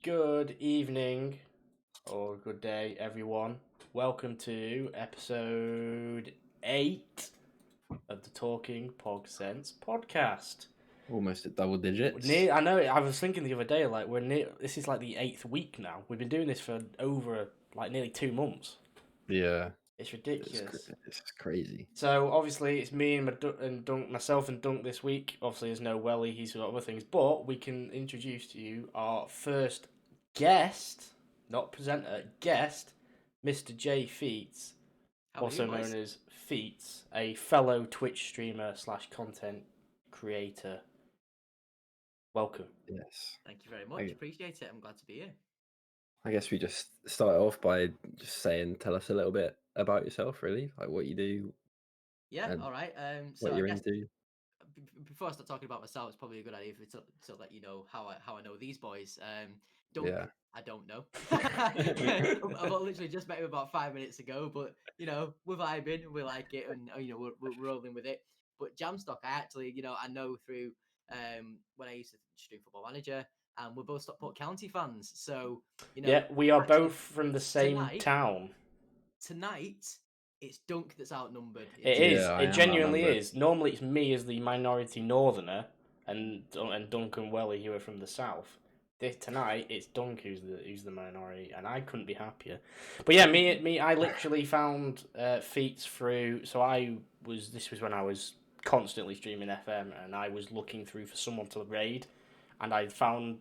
Good evening or good day, everyone. Welcome to episode 8 of the Talking Pogsense Podcast. Almost at double digits. I know. I was thinking the other day, like this is like the 8th week now. We've been doing this for over nearly 2 months. Yeah, It's ridiculous. it's crazy. So obviously it's me and Dunk, myself and Dunk this week. Obviously there's no Welly, he's got other things, but we can introduce to you our first guest, not presenter, guest, Mr. JFeetzz, also known as Feetzz, a fellow Twitch streamer / content creator. Welcome. Yes. Thank you very much. Appreciate it. I'm glad to be here. I guess we just start off by just tell us a little bit about yourself, really, like what you do. Yeah, all right. What you're into. Before I start talking about myself, it's probably a good idea to let you know how I know these boys. Dunk, Yeah. I don't know. I've literally just met him about 5 minutes ago, but we're vibing, we like it, and we're rolling with it. But Jamstock, I actually I know through when I used to stream Football Manager, and we're both Stockport County fans. So yeah, we are both from the same town. Tonight, it's Dunk that's outnumbered. It is. It genuinely is. Normally, it's me as the minority northerner, and Duncan Welly, who are from the south. Tonight, it's Dunk who's the minority, and I couldn't be happier. But yeah, I literally found Feetzz through. So this was when I was constantly streaming FM, and I was looking through for someone to raid, and I found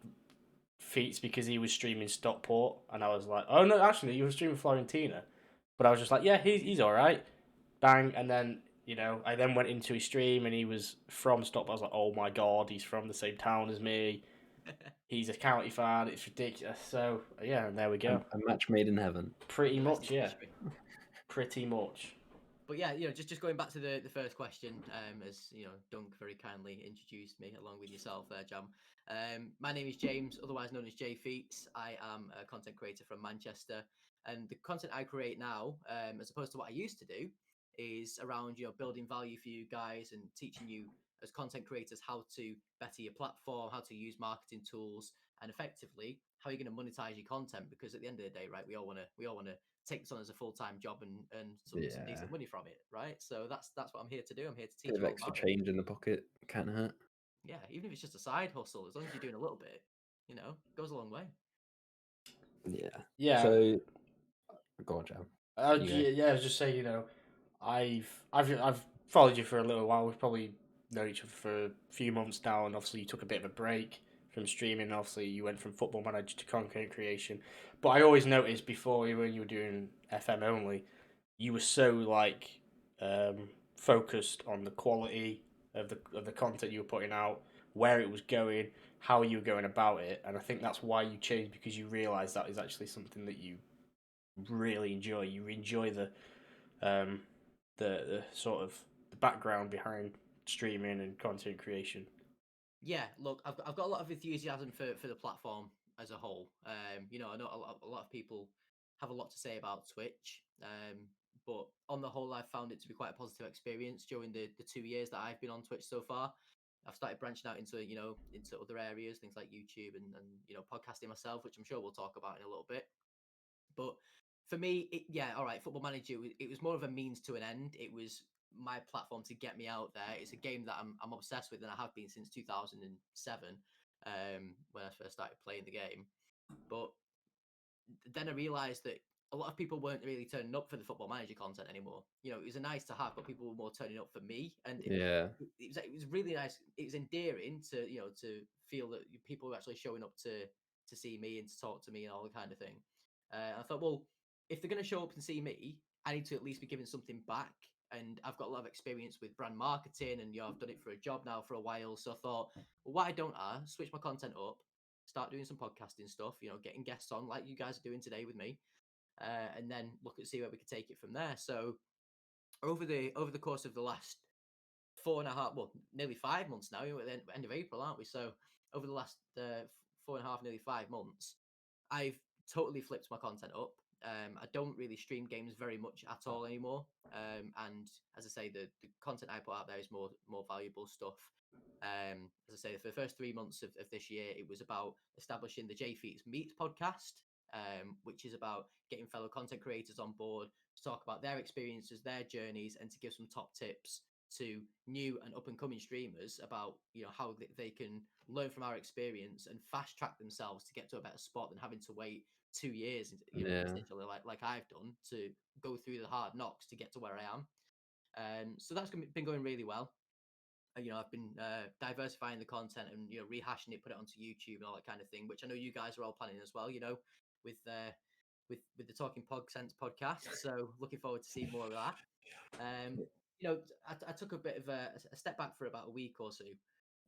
Feetzz because he was streaming Stockport, and I was like, oh no, actually, you were streaming Florentina. But I was just like, yeah, he's all right. Bang, and then I then went into his stream and he was from Stockport. I was like, oh my god, he's from the same town as me. He's a county fan. It's ridiculous. So yeah, and there we go. A match made in heaven. Pretty much, yeah. Pretty much. But yeah, just going back to the first question, as Dunk very kindly introduced me along with yourself there, Jam. My name is James, otherwise known as JFeetzz. I am a content creator from Manchester, and the content I create now, as opposed to what I used to do, is around building value for you guys and teaching you as content creators how to better your platform, how to use marketing tools, and effectively how you're going to monetize your content. Because at the end of the day, right, we all want to take this on as a full-time job and some decent money from it, right? So that's what I'm here to do. I'm here to teach you all extra about change in the pocket can't hurt. Yeah, even if it's just a side hustle, as long as you're doing a little bit, it goes a long way. Yeah. So go on, Jam. I was just saying, I've followed you for a little while. We've probably known each other for a few months now, and obviously you took a bit of a break from streaming. Obviously you went from Football Manager to content creation, but I always noticed before, when you were doing FM only, you were so focused on the quality of the content you were putting out, where it was going, how you were going about it, and I think that's why you changed, because you realised that is actually something that you really enjoy. You enjoy the sort of the background behind streaming and content creation. Yeah, look, I've got a lot of enthusiasm for the platform as a whole. I know a lot of people have a lot to say about Twitch, but on the whole, I've found it to be quite a positive experience during the 2 years that I've been on Twitch so far. I've started branching out into into other areas, things like YouTube and podcasting myself, which I'm sure we'll talk about in a little bit. But for me, all right, Football Manager, it was more of a means to an end. It was my platform to get me out there. It's a game that I'm obsessed with, and I have been since 2007, when I first started playing the game. But then I realised that a lot of people weren't really turning up for the Football Manager content anymore. It was a nice to have, but people were more turning up for me, and it was really nice. It was endearing to to feel that people were actually showing up to see me and to talk to me and all the kind of thing. I thought, well, if they're going to show up and see me, I need to at least be giving something back. And I've got a lot of experience with brand marketing, and I've done it for a job now for a while. So I thought, well, why don't I switch my content up, start doing some podcasting stuff, getting guests on like you guys are doing today with me, and then look at see where we could take it from there. So over the course of the last 4.5, well, nearly 5 months now, we're at the end of April, aren't we? So over the last 4.5, nearly 5 months, I've totally flipped my content up. I don't really stream games very much at all anymore. And as I say, the content I put out there is more valuable stuff. As I say, for the first 3 months of this year, it was about establishing the JFeetzz Meet podcast, which is about getting fellow content creators on board to talk about their experiences, their journeys, and to give some top tips to new and up and coming streamers about how they can learn from our experience and fast track themselves to get to a better spot than having to wait 2 years, Yeah. essentially, like I've done, to go through the hard knocks to get to where I am. So that's been going really well. I've been diversifying the content and rehashing it, put it onto YouTube and all that kind of thing, which I know you guys are all planning as well. With the Talking Pogsense podcast. So looking forward to seeing more of that. I took a bit of a step back for about a week or so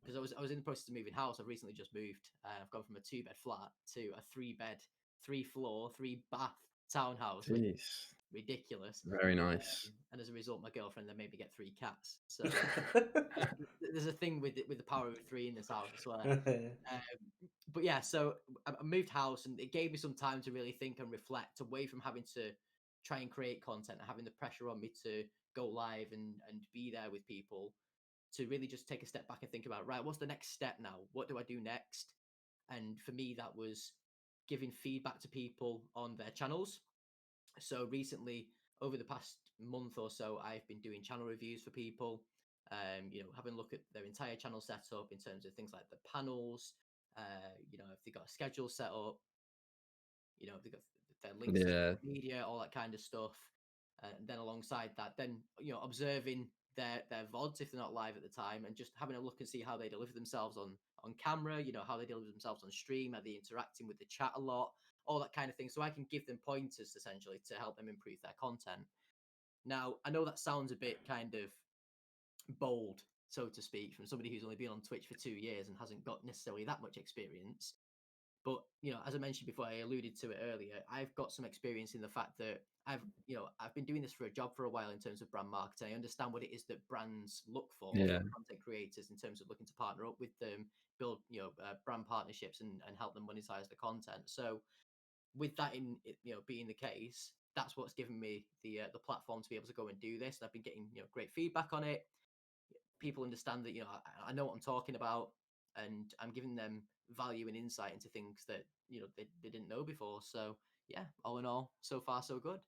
because I was in the process of moving house. I've recently just moved. I've gone from a 2-bed flat to a 3-bed, 3-floor, 3-bath townhouse, which is Jeez. ridiculous. Very nice. And as a result, my girlfriend then made me get 3 cats. So there's a thing with the power of 3 in this house, I swear. But yeah, so I moved house, and it gave me some time to really think and reflect away from having to try and create content and having the pressure on me to go live and be there with people, to really just take a step back and think about, right, what's the next step now? What do I do next? And for me, that was giving feedback to people on their channels. So recently, over the past month or so, I've been doing channel reviews for people, having a look at their entire channel setup in terms of things like the panels, if they've got a schedule set up, if they've got their links to Yeah. social media, all that kind of stuff. And then alongside that, then, observing their VODs if they're not live at the time, and just having a look and see how they deliver themselves on camera, how they deliver themselves on stream, are they interacting with the chat a lot, all that kind of thing. So I can give them pointers essentially to help them improve their content. Now, I know that sounds a bit kind of bold, so to speak, from somebody who's only been on Twitch for 2 years and hasn't got necessarily that much experience. But, as I mentioned before, I alluded to it earlier, I've got some experience in the fact that I've been doing this for a job for a while in terms of brand marketing. I understand what it is that brands look for Yeah. content creators in terms of looking to partner up with them, build, brand partnerships and help them monetize the content. So with that being the case, that's what's given me the platform to be able to go and do this. And I've been getting, great feedback on it. People understand that, I know what I'm talking about, and I'm giving them value and insight into things that they didn't know before. So yeah, all in all, so far so good.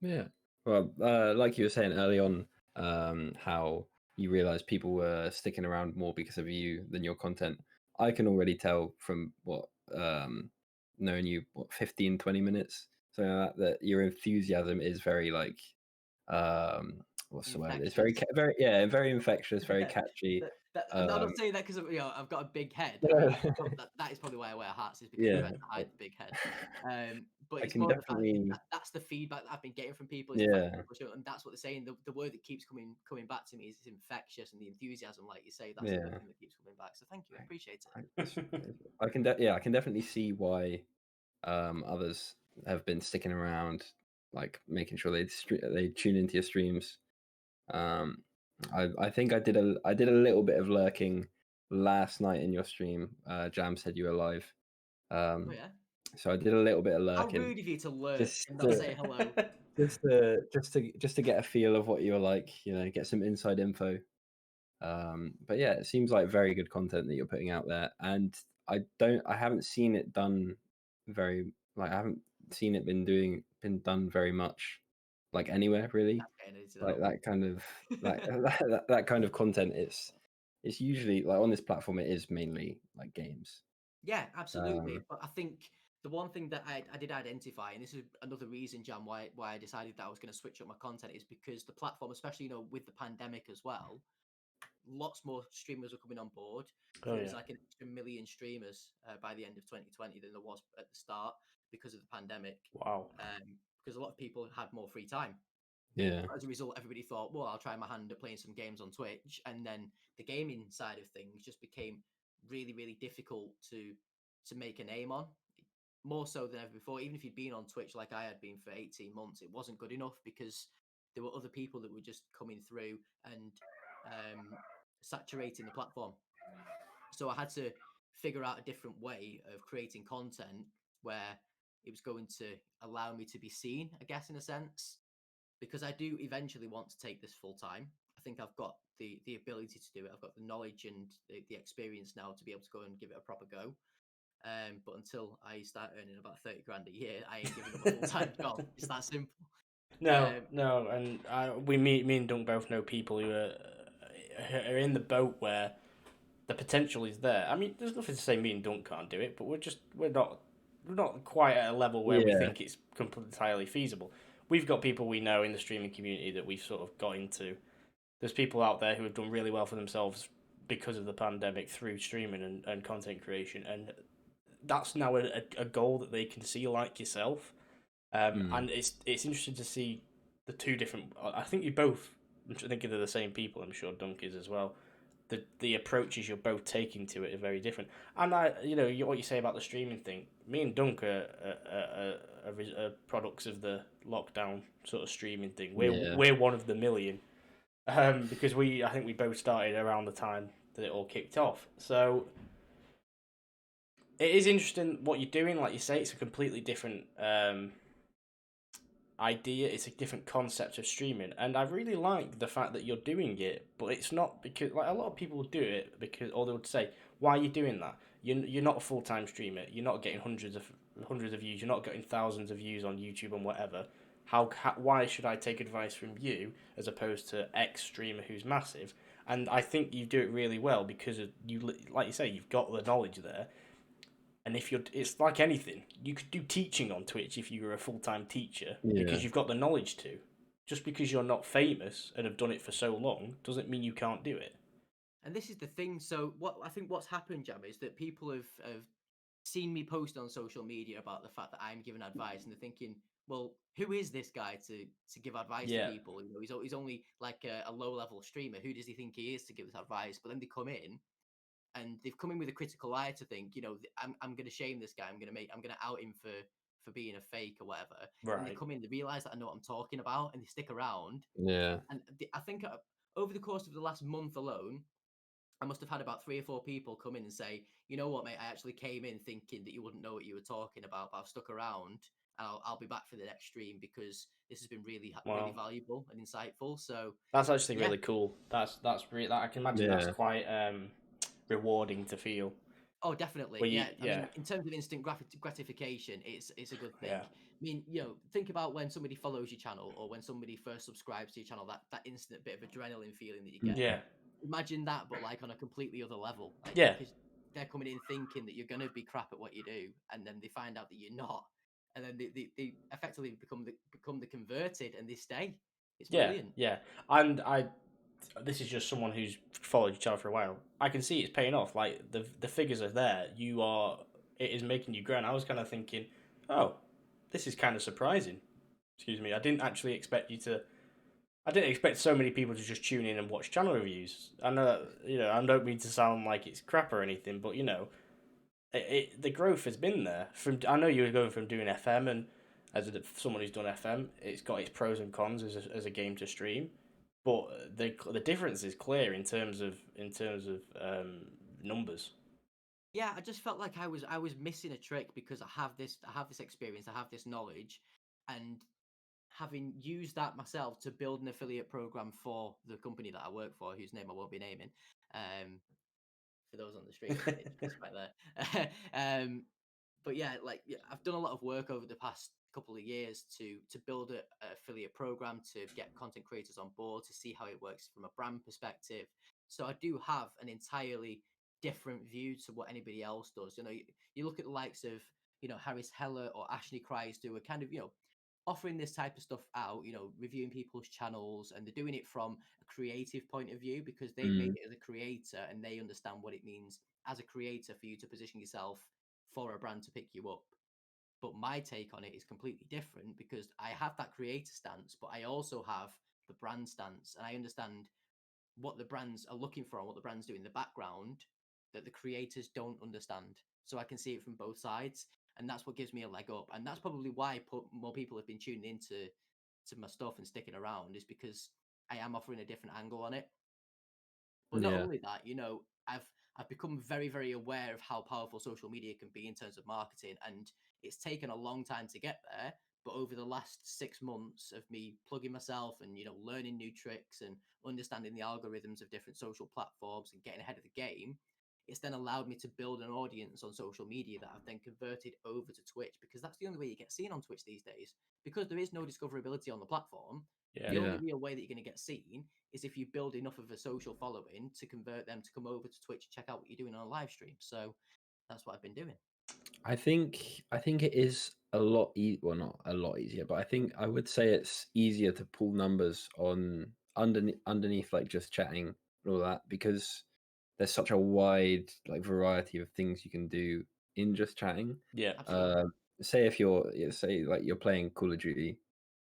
Yeah. Well, like you were saying early on, how you realize people were sticking around more because of you than your content. I can already tell from knowing you 15, 20 minutes, so that your enthusiasm is very like what's the word? It's very very infectious, very catchy. I'm not saying that because I've got a big head. That is probably why I wear hats, is because Yeah. I'm trying to hide the big head. But I it's can more the fact definitely. that's the feedback that I've been getting from people. Is the Yeah. fact that people and that's what they're saying. The word that keeps coming back to me is it's infectious, and the enthusiasm, like you say, that's the Yeah. thing that keeps coming back. So thank you, I appreciate it. I can I can definitely see why others have been sticking around, like making sure they tune into your streams. I think I did a little bit of lurking last night in your stream. Jam said you were live. Oh yeah. So I did a little bit of How lurking. rude of you to lurk Just and not say hello. just to get a feel of what you're like, get some inside info. But yeah, it seems like very good content that you're putting out there, and I haven't seen it done very, like, I haven't seen it been done very much, like, anywhere really, like that kind of that kind of content. It's usually, like, on this platform it is mainly like games. Yeah, absolutely. But I think the one thing that I did identify, and this is another reason, Jam, why I decided that I was going to switch up my content, is because the platform, especially with the pandemic as well, lots more streamers were coming on board. There was like an extra million streamers by the end of 2020 than there was at the start because of the pandemic. Wow. Because a lot of people had more free time. Yeah. As a result, everybody thought, well, I'll try my hand at playing some games on Twitch, and then the gaming side of things just became really, really difficult to make a name on, more so than ever before. Even if you'd been on Twitch like I had been for 18 months, it wasn't good enough because there were other people that were just coming through and saturating the platform. So I had to figure out a different way of creating content where it was going to allow me to be seen, I guess, in a sense, because I do eventually want to take this full time. I think I've got the ability to do it. I've got the knowledge and the experience now to be able to go and give it a proper go. But until I start earning about 30 grand a year, I ain't giving up a full time job. It's that simple. No, and me and Dunk both know people who are in the boat where the potential is there. I mean, there's nothing to say me and Dunk can't do it, but we're not quite at a level where we think it's entirely feasible. We've got people we know in the streaming community that we've sort of got into. There's people out there who have done really well for themselves because of the pandemic through streaming and content creation, and that's now a goal that they can see, like yourself. And it's interesting to see the two different. I think you both. I'm thinking they're the same people. I'm sure Dunk is as well. The approaches you're both taking to it are very different. And what you say about the streaming thing. Me and Dunk are products of the lockdown sort of streaming thing. We're one of the million. Because I think we both started around the time that it all kicked off. So it is interesting what you're doing. Like you say, it's a completely different idea. It's a different concept of streaming, and I really like the fact that you're doing it. But it's not because, like, a lot of people would do it because, or they would say, "Why are you doing that? You're not a full time streamer. You're not getting hundreds of views. You're not getting thousands of views on YouTube and whatever. Why should I take advice from you as opposed to X streamer who's massive?" And I think you do it really well because you, like you say, you've got the knowledge there. And it's like anything. You could do teaching on Twitch if you were a full-time teacher because you've got the knowledge to. Just because you're not famous and have done it for so long doesn't mean you can't do it. And this is the thing. So what's happened, Jam, is that people have seen me post on social media about the fact that I'm giving advice, and they're thinking, well, who is this guy to give advice to people? You know, he's only like a low-level streamer. Who does he think he is to give this advice? But then they come in, and they've come in with a critical eye to think, I'm going to shame this guy. I'm going to out him for being a fake or whatever. Right. And they come in, they realize that I know what I'm talking about, and they stick around. Yeah. And I think over the course of the last month alone, I must have had about 3 or 4 people come in and say, you know what, mate, I actually came in thinking that you wouldn't know what you were talking about, but I've stuck around. And I'll be back for the next stream because this has been really valuable and insightful. So that's actually really cool. That's really, I can imagine that's quite rewarding to feel. Oh, definitely. I mean, in terms of instant gratification, it's a good thing. Yeah. I mean, think about when somebody follows your channel or when somebody first subscribes to your channel, that instant bit of adrenaline feeling that you get. Yeah. Imagine that, but like on a completely other level. Like, yeah. Because they're coming in thinking that you're going to be crap at what you do, and then they find out that you're not. And then they effectively become the converted, and they stay. It's brilliant. Yeah. And this is just someone who's followed your channel for a while. I can see it's paying off. Like the figures are there. It is making you grow. And I was kind of thinking, oh, this is kind of surprising. Excuse me. I didn't expect so many people to just tune in and watch channel reviews. I know, I don't mean to sound like it's crap or anything, but the growth has been there. I know you were going from doing FM, and as someone who's done FM, it's got its pros and cons as a game to stream. But the difference is clear in terms of numbers. Yeah, I just felt like I was missing a trick because I have this experience, I have this knowledge, and having used that myself to build an affiliate program for the company that I work for, whose name I won't be naming, for those on the stream, it's right there. But I've done a lot of work over the past couple of years to build an affiliate program, to get content creators on board, to see how it works from a brand perspective. So I do have an entirely different view to what anybody else does. You look at the likes of Harris Heller or Ashley Christ, who are kind of offering this type of stuff out, reviewing people's channels, and they're doing it from a creative point of view because they've made it as a creator and they understand what it means as a creator for you to position yourself for a brand to pick you up. But my take on it is completely different because I have that creator stance, but I also have the brand stance, and I understand what the brands are looking for and what the brands do in the background that the creators don't understand. So I can see it from both sides, and that's what gives me a leg up. And that's probably why more people have been tuning into my stuff and sticking around, is because I am offering a different angle on it. But not only that, I've become very, very aware of how powerful social media can be in terms of marketing. And it's taken a long time to get there. But over the last 6 months of me plugging myself and learning new tricks and understanding the algorithms of different social platforms and getting ahead of the game, it's then allowed me to build an audience on social media that I've then converted over to Twitch, because that's the only way you get seen on Twitch these days. Because there is no discoverability on the platform, Yeah. the only real way that you're going to get seen is if you build enough of a social following to convert them to come over to Twitch and check out what you're doing on a live stream. So that's what I've been doing. I think it is a lot well, not a lot easier, but I would say it's easier to pull numbers on underneath like just chatting and all that, because there's such a wide like variety of things you can do in just chatting. Yeah. Absolutely. Say if you're say like you're playing Call of Duty,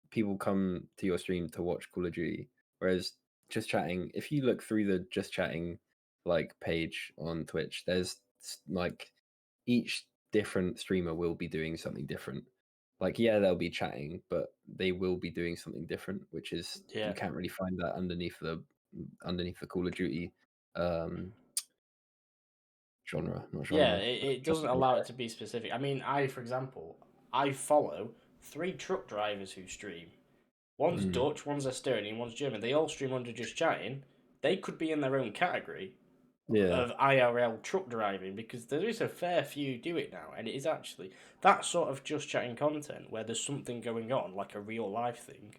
people come to your stream to watch Call of Duty, whereas just chatting, if you look through the just chatting like page on Twitch, there's like each different streamer will be doing something different. Like, yeah, they'll be chatting, but they will be doing something different, which is Yeah. you can't really find that underneath the Call of Duty genre. Not genre. Yeah, it doesn't allow it to be specific. I mean, for example, I follow 3 truck drivers who stream. One's Dutch, one's Estonian, one's German. They all stream under just chatting. They could be in their own category of IRL truck driving, because there is a fair few do it now, and it is actually that sort of just chatting content where there's something going on, like a real life thing,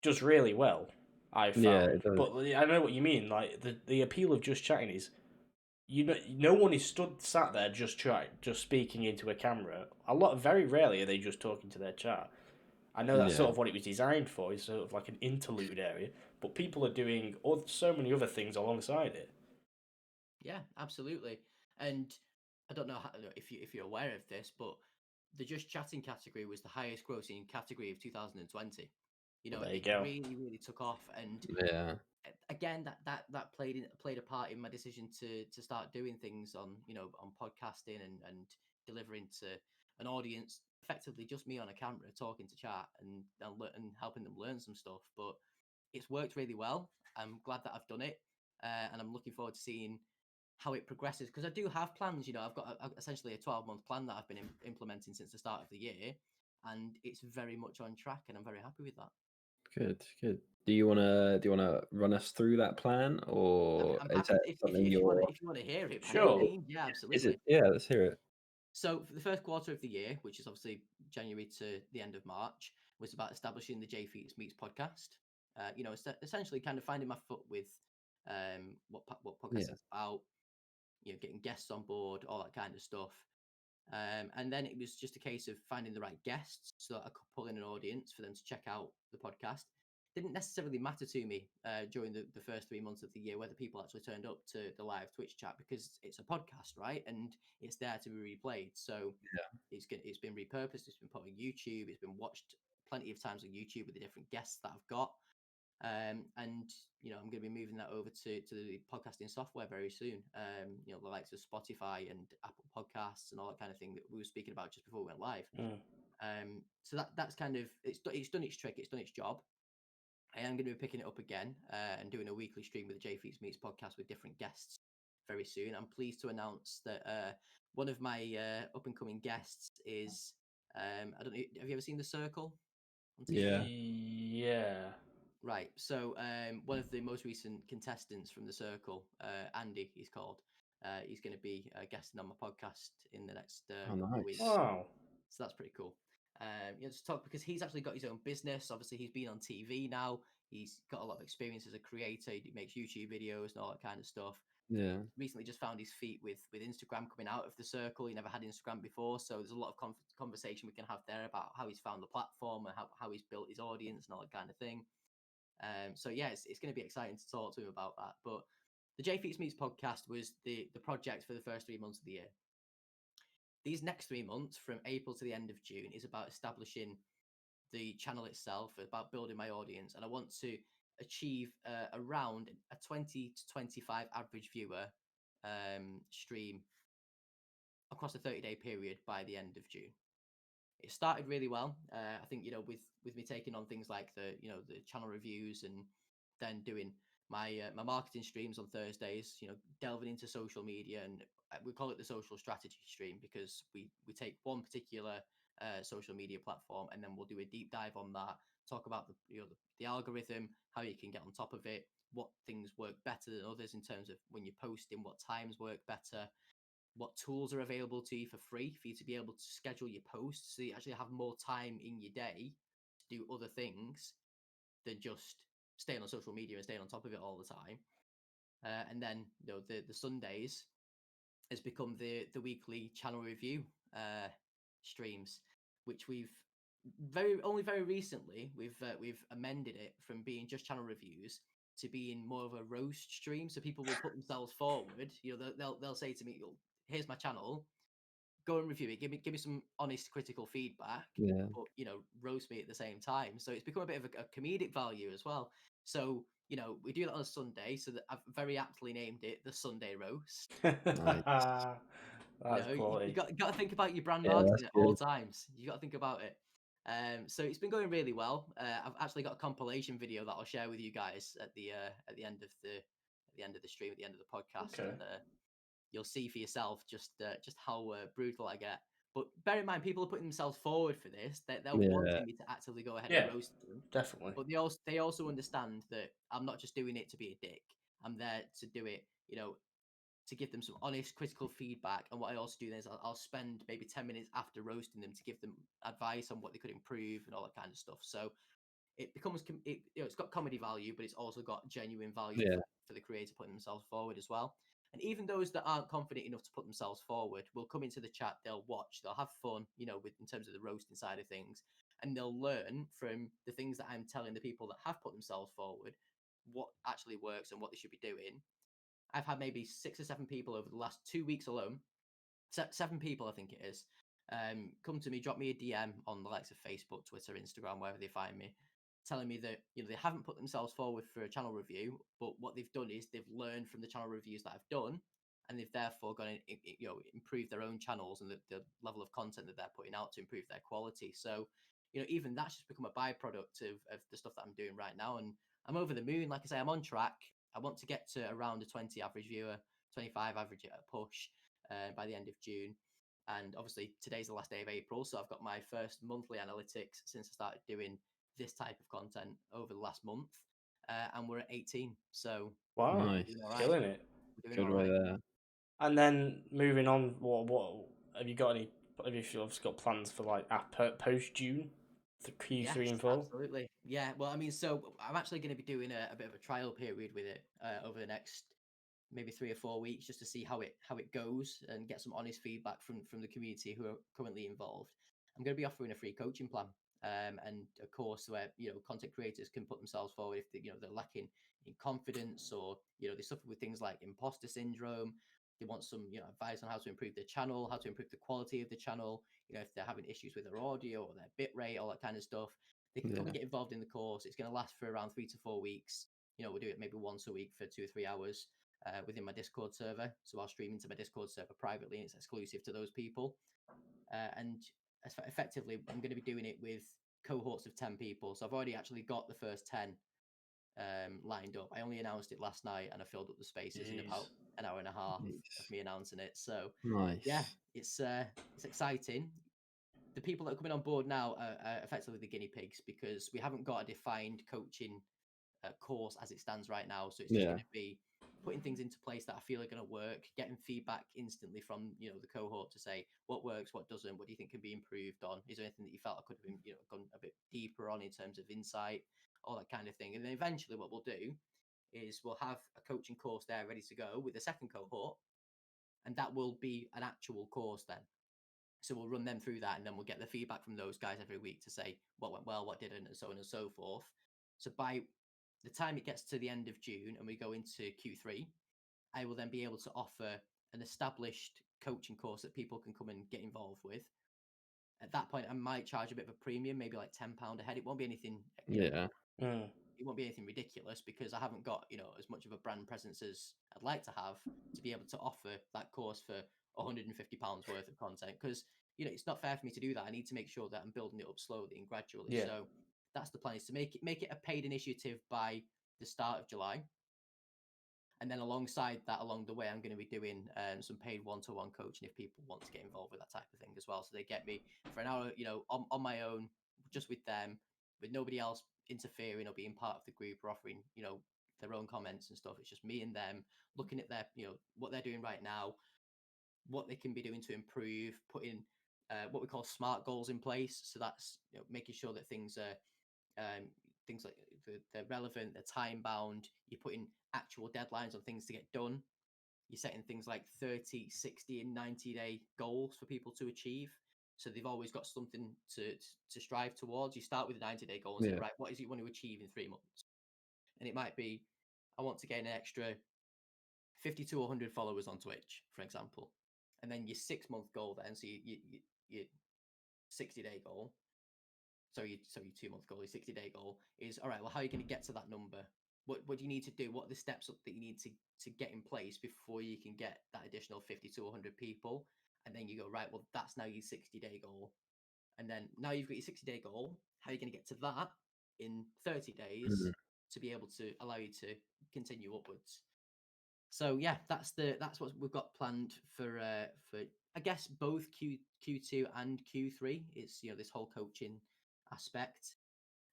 does really well. I found, Yeah, it does. but I know what you mean. Like the appeal of just chatting is, no one is sat there just speaking into a camera. Very rarely are they just talking to their chat. I know that's sort of what it was designed for, is sort of like an interlude area, but people are doing so many other things alongside it. Yeah, absolutely. And I don't know if you're aware of this, but the just chatting category was the highest grossing category of 2020. Well, there you It go. really took off, and again that played a part in my decision to start doing things on on podcasting and delivering to an audience, effectively just me on a camera talking to chat and helping them learn some stuff. But it's worked really well. I'm glad that I've done it, and I'm looking forward to seeing how it progresses, because I do have plans. I've got essentially a 12-month plan that I've been implementing since the start of the year, and it's very much on track, and I'm very happy with that. Good. Do you wanna run us through that plan, or I'm is happy that if something you you're? want to hear it. By all Sure. means, yeah, absolutely. Is it? Yeah, let's hear it. So for the first quarter of the year, which is obviously January to the end of March, was about establishing the JFeetzz podcast. Essentially kind of finding my foot with what podcast is about. Getting guests on board, all that kind of stuff. And then it was just a case of finding the right guests so that I could pull in an audience for them to check out the podcast. Didn't necessarily matter to me during the first 3 months of the year whether people actually turned up to the live Twitch chat, because it's a podcast, right? And it's there to be replayed. So it's been repurposed, it's been put on YouTube, it's been watched plenty of times on YouTube with the different guests that I've got. And I'm going to be moving that over to the podcasting software very soon. The likes of Spotify and Apple Podcasts and all that kind of thing that we were speaking about just before we went live. So that's kind of it's done its trick, it's done its job. I am going to be picking it up again and doing a weekly stream with the JFeetzz podcast with different guests very soon. I'm pleased to announce that one of my up and coming guests is I don't know. Have you ever seen The Circle on TV? Yeah. Right. So one of the most recent contestants from The Circle, Andy, he's called. He's going to be guesting on my podcast in the next nice. weeks. Wow. So that's pretty cool. Just talk, because he's actually got his own business. Obviously, he's been on TV now. He's got a lot of experience as a creator. He makes YouTube videos and all that kind of stuff. Yeah. Recently just found his feet with Instagram coming out of The Circle. He never had Instagram before, so there's a lot of conversation we can have there about how he's found the platform and how he's built his audience and all that kind of thing. So yeah, it's going to be exciting to talk to him about that. But the JFeetzz podcast was the project for the first 3 months of the year. These next 3 months, from April to the end of June, is about establishing the channel itself, about building my audience, and I want to achieve around a 20 to 25 average viewer stream across a 30-day period by the end of June. It started really well. I think with me taking on things like the channel reviews and then doing my marketing streams on Thursdays, delving into social media, and we call it the social strategy stream because we take one particular social media platform, and then we'll do a deep dive on that, talk about the algorithm, how you can get on top of it, what things work better than others in terms of when you're posting, what times work better, what tools are available to you for free for you to be able to schedule your posts so you actually have more time in your day to do other things than just staying on social media and staying on top of it all the time. And then the Sundays has become the weekly channel review streams, which we've very recently we've amended it from being just channel reviews to being more of a roast stream. So people will put themselves forward. They'll say to me, "Here's my channel. Go and review it. Give me some honest, critical feedback. Yeah. But roast me at the same time." So it's become a bit of a comedic value as well. So we do that on a Sunday. So that I've very aptly named it the Sunday roast. That's quality. You got to think about your brand Yeah, marketing that's at all good. times. You got to think about it. So it's been going really well. I've actually got a compilation video that I'll share with you guys at the end of the stream, at the end of the podcast, Okay. and you'll see for yourself just how brutal I get. But bear in mind, people are putting themselves forward for this. They're Yeah. wanting me to actively go ahead Yeah. and roast them. Definitely. But they also understand that I'm not just doing it to be a dick. I'm there to do it, to give them some honest, critical feedback. And what I also do then is I'll spend maybe 10 minutes after roasting them to give them advice on what they could improve and all that kind of stuff. So it becomes, it's got comedy value, but it's also got genuine value Yeah. for the creator putting themselves forward as well. And even those that aren't confident enough to put themselves forward will come into the chat, they'll watch, they'll have fun, in terms of the roasting side of things, and they'll learn from the things that I'm telling the people that have put themselves forward, what actually works and what they should be doing. I've had maybe 6 or 7 people over the last 2 weeks alone, 7 people I think it is, come to me, drop me a DM on the likes of Facebook, Twitter, Instagram, wherever they find me, telling me that they haven't put themselves forward for a channel review, but what they've done is they've learned from the channel reviews that I've done, and they've therefore gone and improved their own channels and the level of content that they're putting out to improve their quality. So even that's just become a byproduct of the stuff that I'm doing right now, and I'm over the moon. Like I say, I'm on track. I want to get to around a 20 average viewer, 25 average at a push by the end of June. And obviously today's the last day of April, so I've got my first monthly analytics since I started doing this type of content over the last month, and we're at 18. So Wow. Nice. we're doing all right. Killing it. We're doing Good all way right. there. And then moving on, what have you got any? Have you obviously got plans for like post June, the Q3 and 4? Absolutely. Yeah. Well, I mean, so I'm actually going to be doing a bit of a trial period with it over the next maybe 3 or 4 weeks, just to see how it goes and get some honest feedback from the community who are currently involved. I'm going to be offering a free coaching plan, and a course where content creators can put themselves forward if they're lacking in confidence, or they suffer with things like imposter syndrome. They want some advice on how to improve their channel, how to improve the quality of the channel. If they're having issues with their audio or their bit rate, all that kind of stuff, they can come and get involved in the course. It's going to last for around 3 to 4 weeks. We'll do it maybe once a week for 2 or 3 hours. Within my Discord server. So I'll stream into my Discord server privately, and it's exclusive to those people. And effectively, I'm going to be doing it with cohorts of 10 people. So I've already actually got the first 10 lined up. I only announced it last night, and I filled up the spaces in about an hour and a half of me announcing it. So Nice. yeah, it's exciting. The people that are coming on board now are effectively the guinea pigs, because we haven't got a defined coaching course as it stands right now. So it's just going to be putting things into place that I feel are going to work, getting feedback instantly from the cohort to say what works, what doesn't, what do you think can be improved on, is there anything that you felt I could have been gone a bit deeper on in terms of insight, all that kind of thing. And then eventually what we'll do is we'll have a coaching course there ready to go with the second cohort, and that will be an actual course then. So we'll run them through that, and then we'll get the feedback from those guys every week to say what went well, what didn't, and so on and so forth. So by the time it gets to the end of June and we go into Q3, I will then be able to offer an established coaching course that people can come and get involved with. At that point, I might charge a bit of a premium, maybe like £10 a head. It won't be anything, it won't be anything ridiculous, because I haven't got as much of a brand presence as I'd like to have to be able to offer that course for £150 worth of content, because it's not fair for me to do that. I need to make sure that I'm building it up slowly and gradually. So that's the plan, is to make it a paid initiative by the start of July. And then alongside that, along the way, I'm going to be doing some paid one-to-one coaching if people want to get involved with that type of thing as well. So they get me for an hour, on my own, just with them, with nobody else interfering or being part of the group or offering, their own comments and stuff. It's just me and them looking at their, what they're doing right now, what they can be doing to improve, putting what we call SMART goals in place. So that's making sure that things are things like they're relevant, they're time bound. You're putting actual deadlines on things to get done. You're setting things like 30, 60, and 90-day goals for people to achieve. So they've always got something to strive towards. You start with a 90-day goal and say, right, what is it you want to achieve in 3 months? And it might be, I want to gain an extra 50 to 100 followers on Twitch, for example. And then your 6-month goal then, so your 60-day goal, so your 2-month goal, your 60-day goal is, all right, well, how are you going to get to that number? What do you need to do? What are the steps up that you need to get in place before you can get that additional 50 to 100 people? And then you go, right, well, that's now your 60-day goal. And then now you've got your 60-day goal. How are you going to get to that in 30 days to be able to allow you to continue upwards? So yeah, that's what we've got planned for I guess both Q2 and Q3. It's this whole coaching aspect,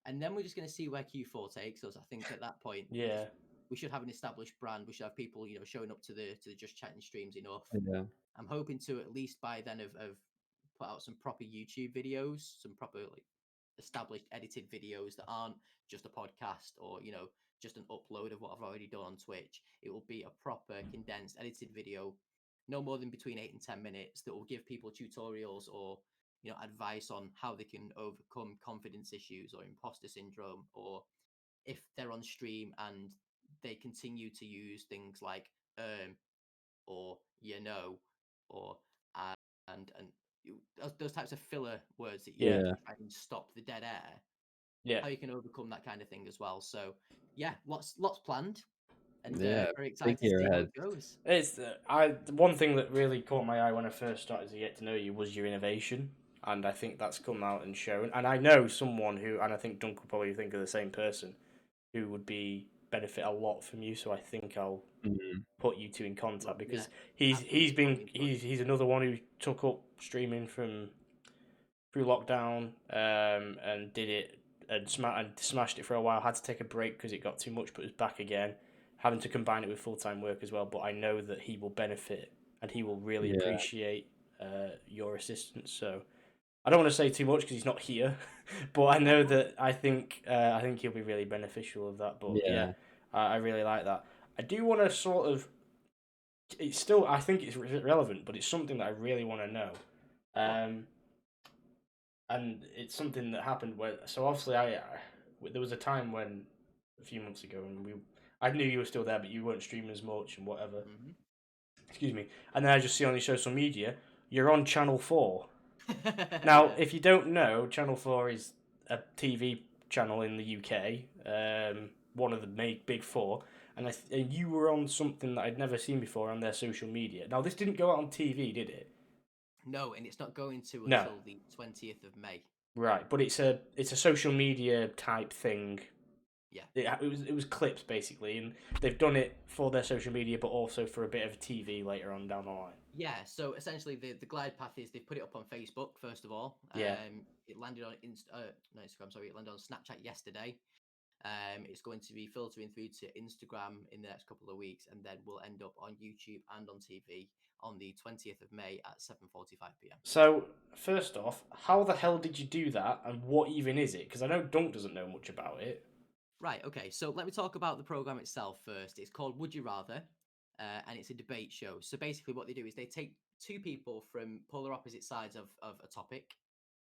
and then we're just going to see where Q4 takes us. I think at that point, we should have an established brand. We should have people showing up to the Just Chatting streams enough. Yeah. I'm hoping to at least by then have put out some proper YouTube videos, some proper established edited videos that aren't just a podcast or just an upload of what I've already done on Twitch. It will be a proper condensed edited video, no more than between 8 and 10 minutes, that will give people tutorials or advice on how they can overcome confidence issues or imposter syndrome, or if they're on stream and they continue to use things like or or and those types of filler words that you try and stop the dead air. How you can overcome that kind of thing as well. So yeah, lots planned, and very excited to see how it goes. It's one thing that really caught my eye when I first started to get to know you was your innovation, and I think that's come out and shown. And I know someone who, and I think Dunc will probably think of the same person, who would benefit a lot from you. So I think I'll put you two in contact, because he's another one who took up streaming through lockdown, and did it and smashed it for a while. Had to take a break because it got too much, but was back again, having to combine it with full-time work as well. But I know that he will benefit and he will really appreciate your assistance. So I don't want to say too much because he's not here, but I know that I think he'll be really beneficial of that. But I really like that. I do want to sort of. It's still, I think it's relevant, but it's something that I really want to know. And it's something that happened where, so obviously there was a time when, a few months ago, and I knew you were still there, but you weren't streaming as much and whatever. Mm-hmm. Excuse me. And then I just see on your social media, you're on Channel 4. Now, if you don't know, Channel 4 is a TV channel in the UK, one of the big four, and you were on something that I'd never seen before on their social media. Now, this didn't go out on TV, did it? No, and it's not going to until the 20th of May. Right, but it's a social media type thing. Yeah. It was clips, basically, and they've done it for their social media, but also for a bit of TV later on down the line. Yeah, so essentially the glide path is they've put it up on Facebook, first of all. It landed on Instagram, sorry, it landed on Snapchat yesterday. It's going to be filtering through to Instagram in the next couple of weeks, and then we'll end up on YouTube and on TV on the 20th of May at 7:45 p.m. So, first off, how the hell did you do that, and what even is it? Because I know Dunc doesn't know much about it. Right, okay, so let me talk about the program itself first. It's called Would You Rather, and it's a debate show. So basically what they do is they take two people from polar opposite sides of a topic.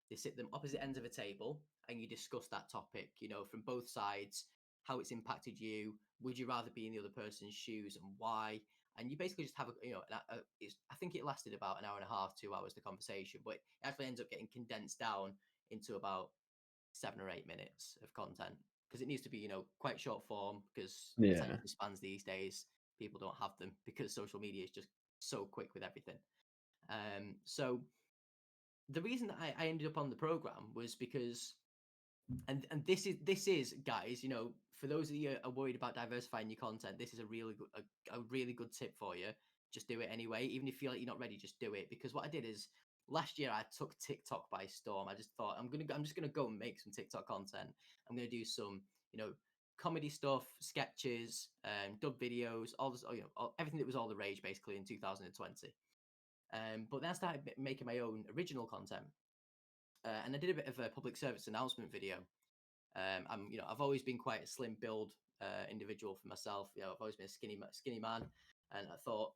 They sit them opposite ends of a table, and you discuss that topic, from both sides, how it's impacted you. Would you rather be in the other person's shoes, and why? And you basically just have I think it lasted about an hour and a half, 2 hours, the conversation, but it actually ends up getting condensed down into about 7 or 8 minutes of content, because it needs to be, quite short form, because attention spans these days, people don't have them because social media is just so quick with everything. So the reason that I ended up on the program was because, and this is guys, for those of you who are worried about diversifying your content, this is a really good tip for you. Just do it anyway, even if you feel like you're not ready. Just do it, because what I did is last year I took TikTok by storm. I just thought I'm just gonna go and make some TikTok content. I'm gonna do some comedy stuff, sketches, dub videos, all this, everything that was all the rage basically in 2020. But then I started making my own original content, and I did a bit of a public service announcement video. I've always been quite a slim build individual for myself. I've always been a skinny man, and I thought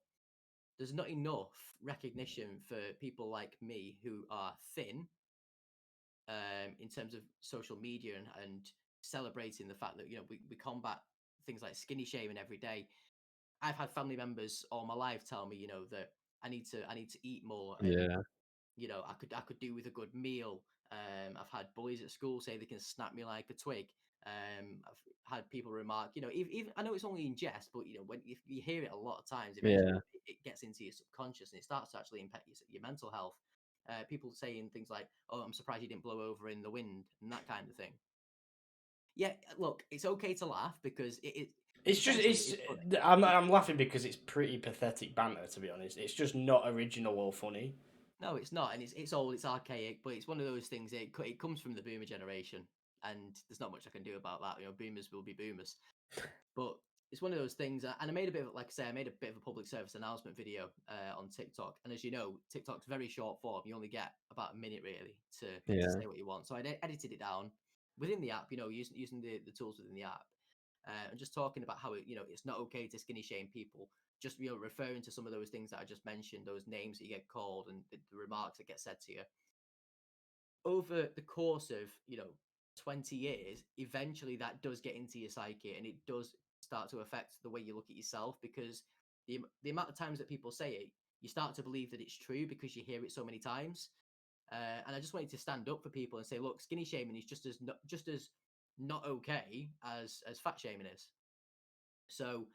there's not enough recognition for people like me who are thin, in terms of social media and celebrating the fact that we combat things like skinny shaming every day. I've had family members all my life tell me, that I need to eat more, and I could do with a good meal. I've had bullies at school say they can snap me like a twig. I've had people remark, even I know it's only in jest, but when if you hear it a lot of times, eventually it gets into your subconscious and it starts to actually impact your mental health. People saying things like, "Oh, I'm surprised you didn't blow over in the wind," and that kind of thing. Yeah, look, it's okay to laugh because It's just essentially it's funny. I'm laughing because it's pretty pathetic banter, to be honest. It's just not original or funny. No, it's not, and it's old, it's archaic, but it's one of those things. It comes from the boomer generation, and there's not much I can do about that. Boomers will be boomers, but it's one of those things. And I made a bit of, like I say, I made a bit of a public service announcement video on TikTok, and as you know, TikTok's very short form. You only get about a minute really to say what you want. So I edited it down within the app, using the tools within the app, and just talking about how it's not okay to skinny shame people. Just referring to some of those things that I just mentioned, those names that you get called, and the remarks that get said to you over the course of 20 years. Eventually, that does get into your psyche, and it does start to affect the way you look at yourself, because the amount of times that people say it, you start to believe that it's true because you hear it so many times. And I just wanted to stand up for people and say, look, skinny shaming is just as not okay as fat shaming is. So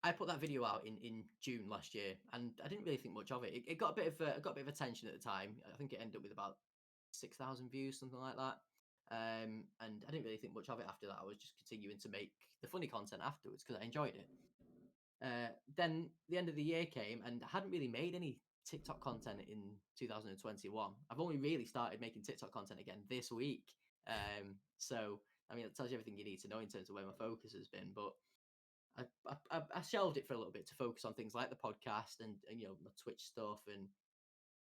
I put that video out in June last year, and I didn't really think much of it. It got a bit of attention at the time. I think it ended up with about 6,000 views, something like that. And I didn't really think much of it after that. I was just continuing to make the funny content afterwards because I enjoyed it. Then the end of the year came, and I hadn't really made any TikTok content in 2021. I've only really started making TikTok content again this week. So I mean, it tells you everything you need to know in terms of where my focus has been. But I shelved it for a little bit to focus on things like the podcast and my Twitch stuff, and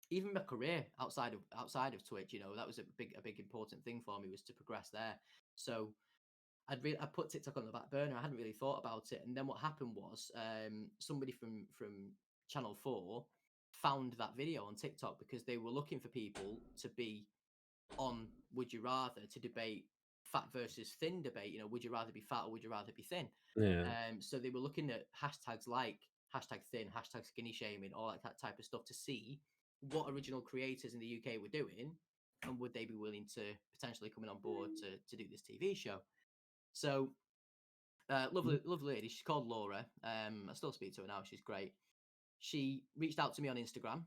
even my career outside of Twitch. That was a big important thing for me, was to progress there. So I put TikTok on the back burner. I hadn't really thought about it, and then what happened was somebody from Channel 4 found that video on TikTok because they were looking for people to be on Would You Rather, to debate fat versus thin debate. Would you rather be fat or would you rather be thin? So they were looking at hashtags like #thin, #skinny shaming, all that type of stuff, to see what original creators in the UK were doing, and would they be willing to potentially coming on board to do this TV show. So lovely lady, she's called Laura. I still speak to her now, she's great. She reached out to me on Instagram,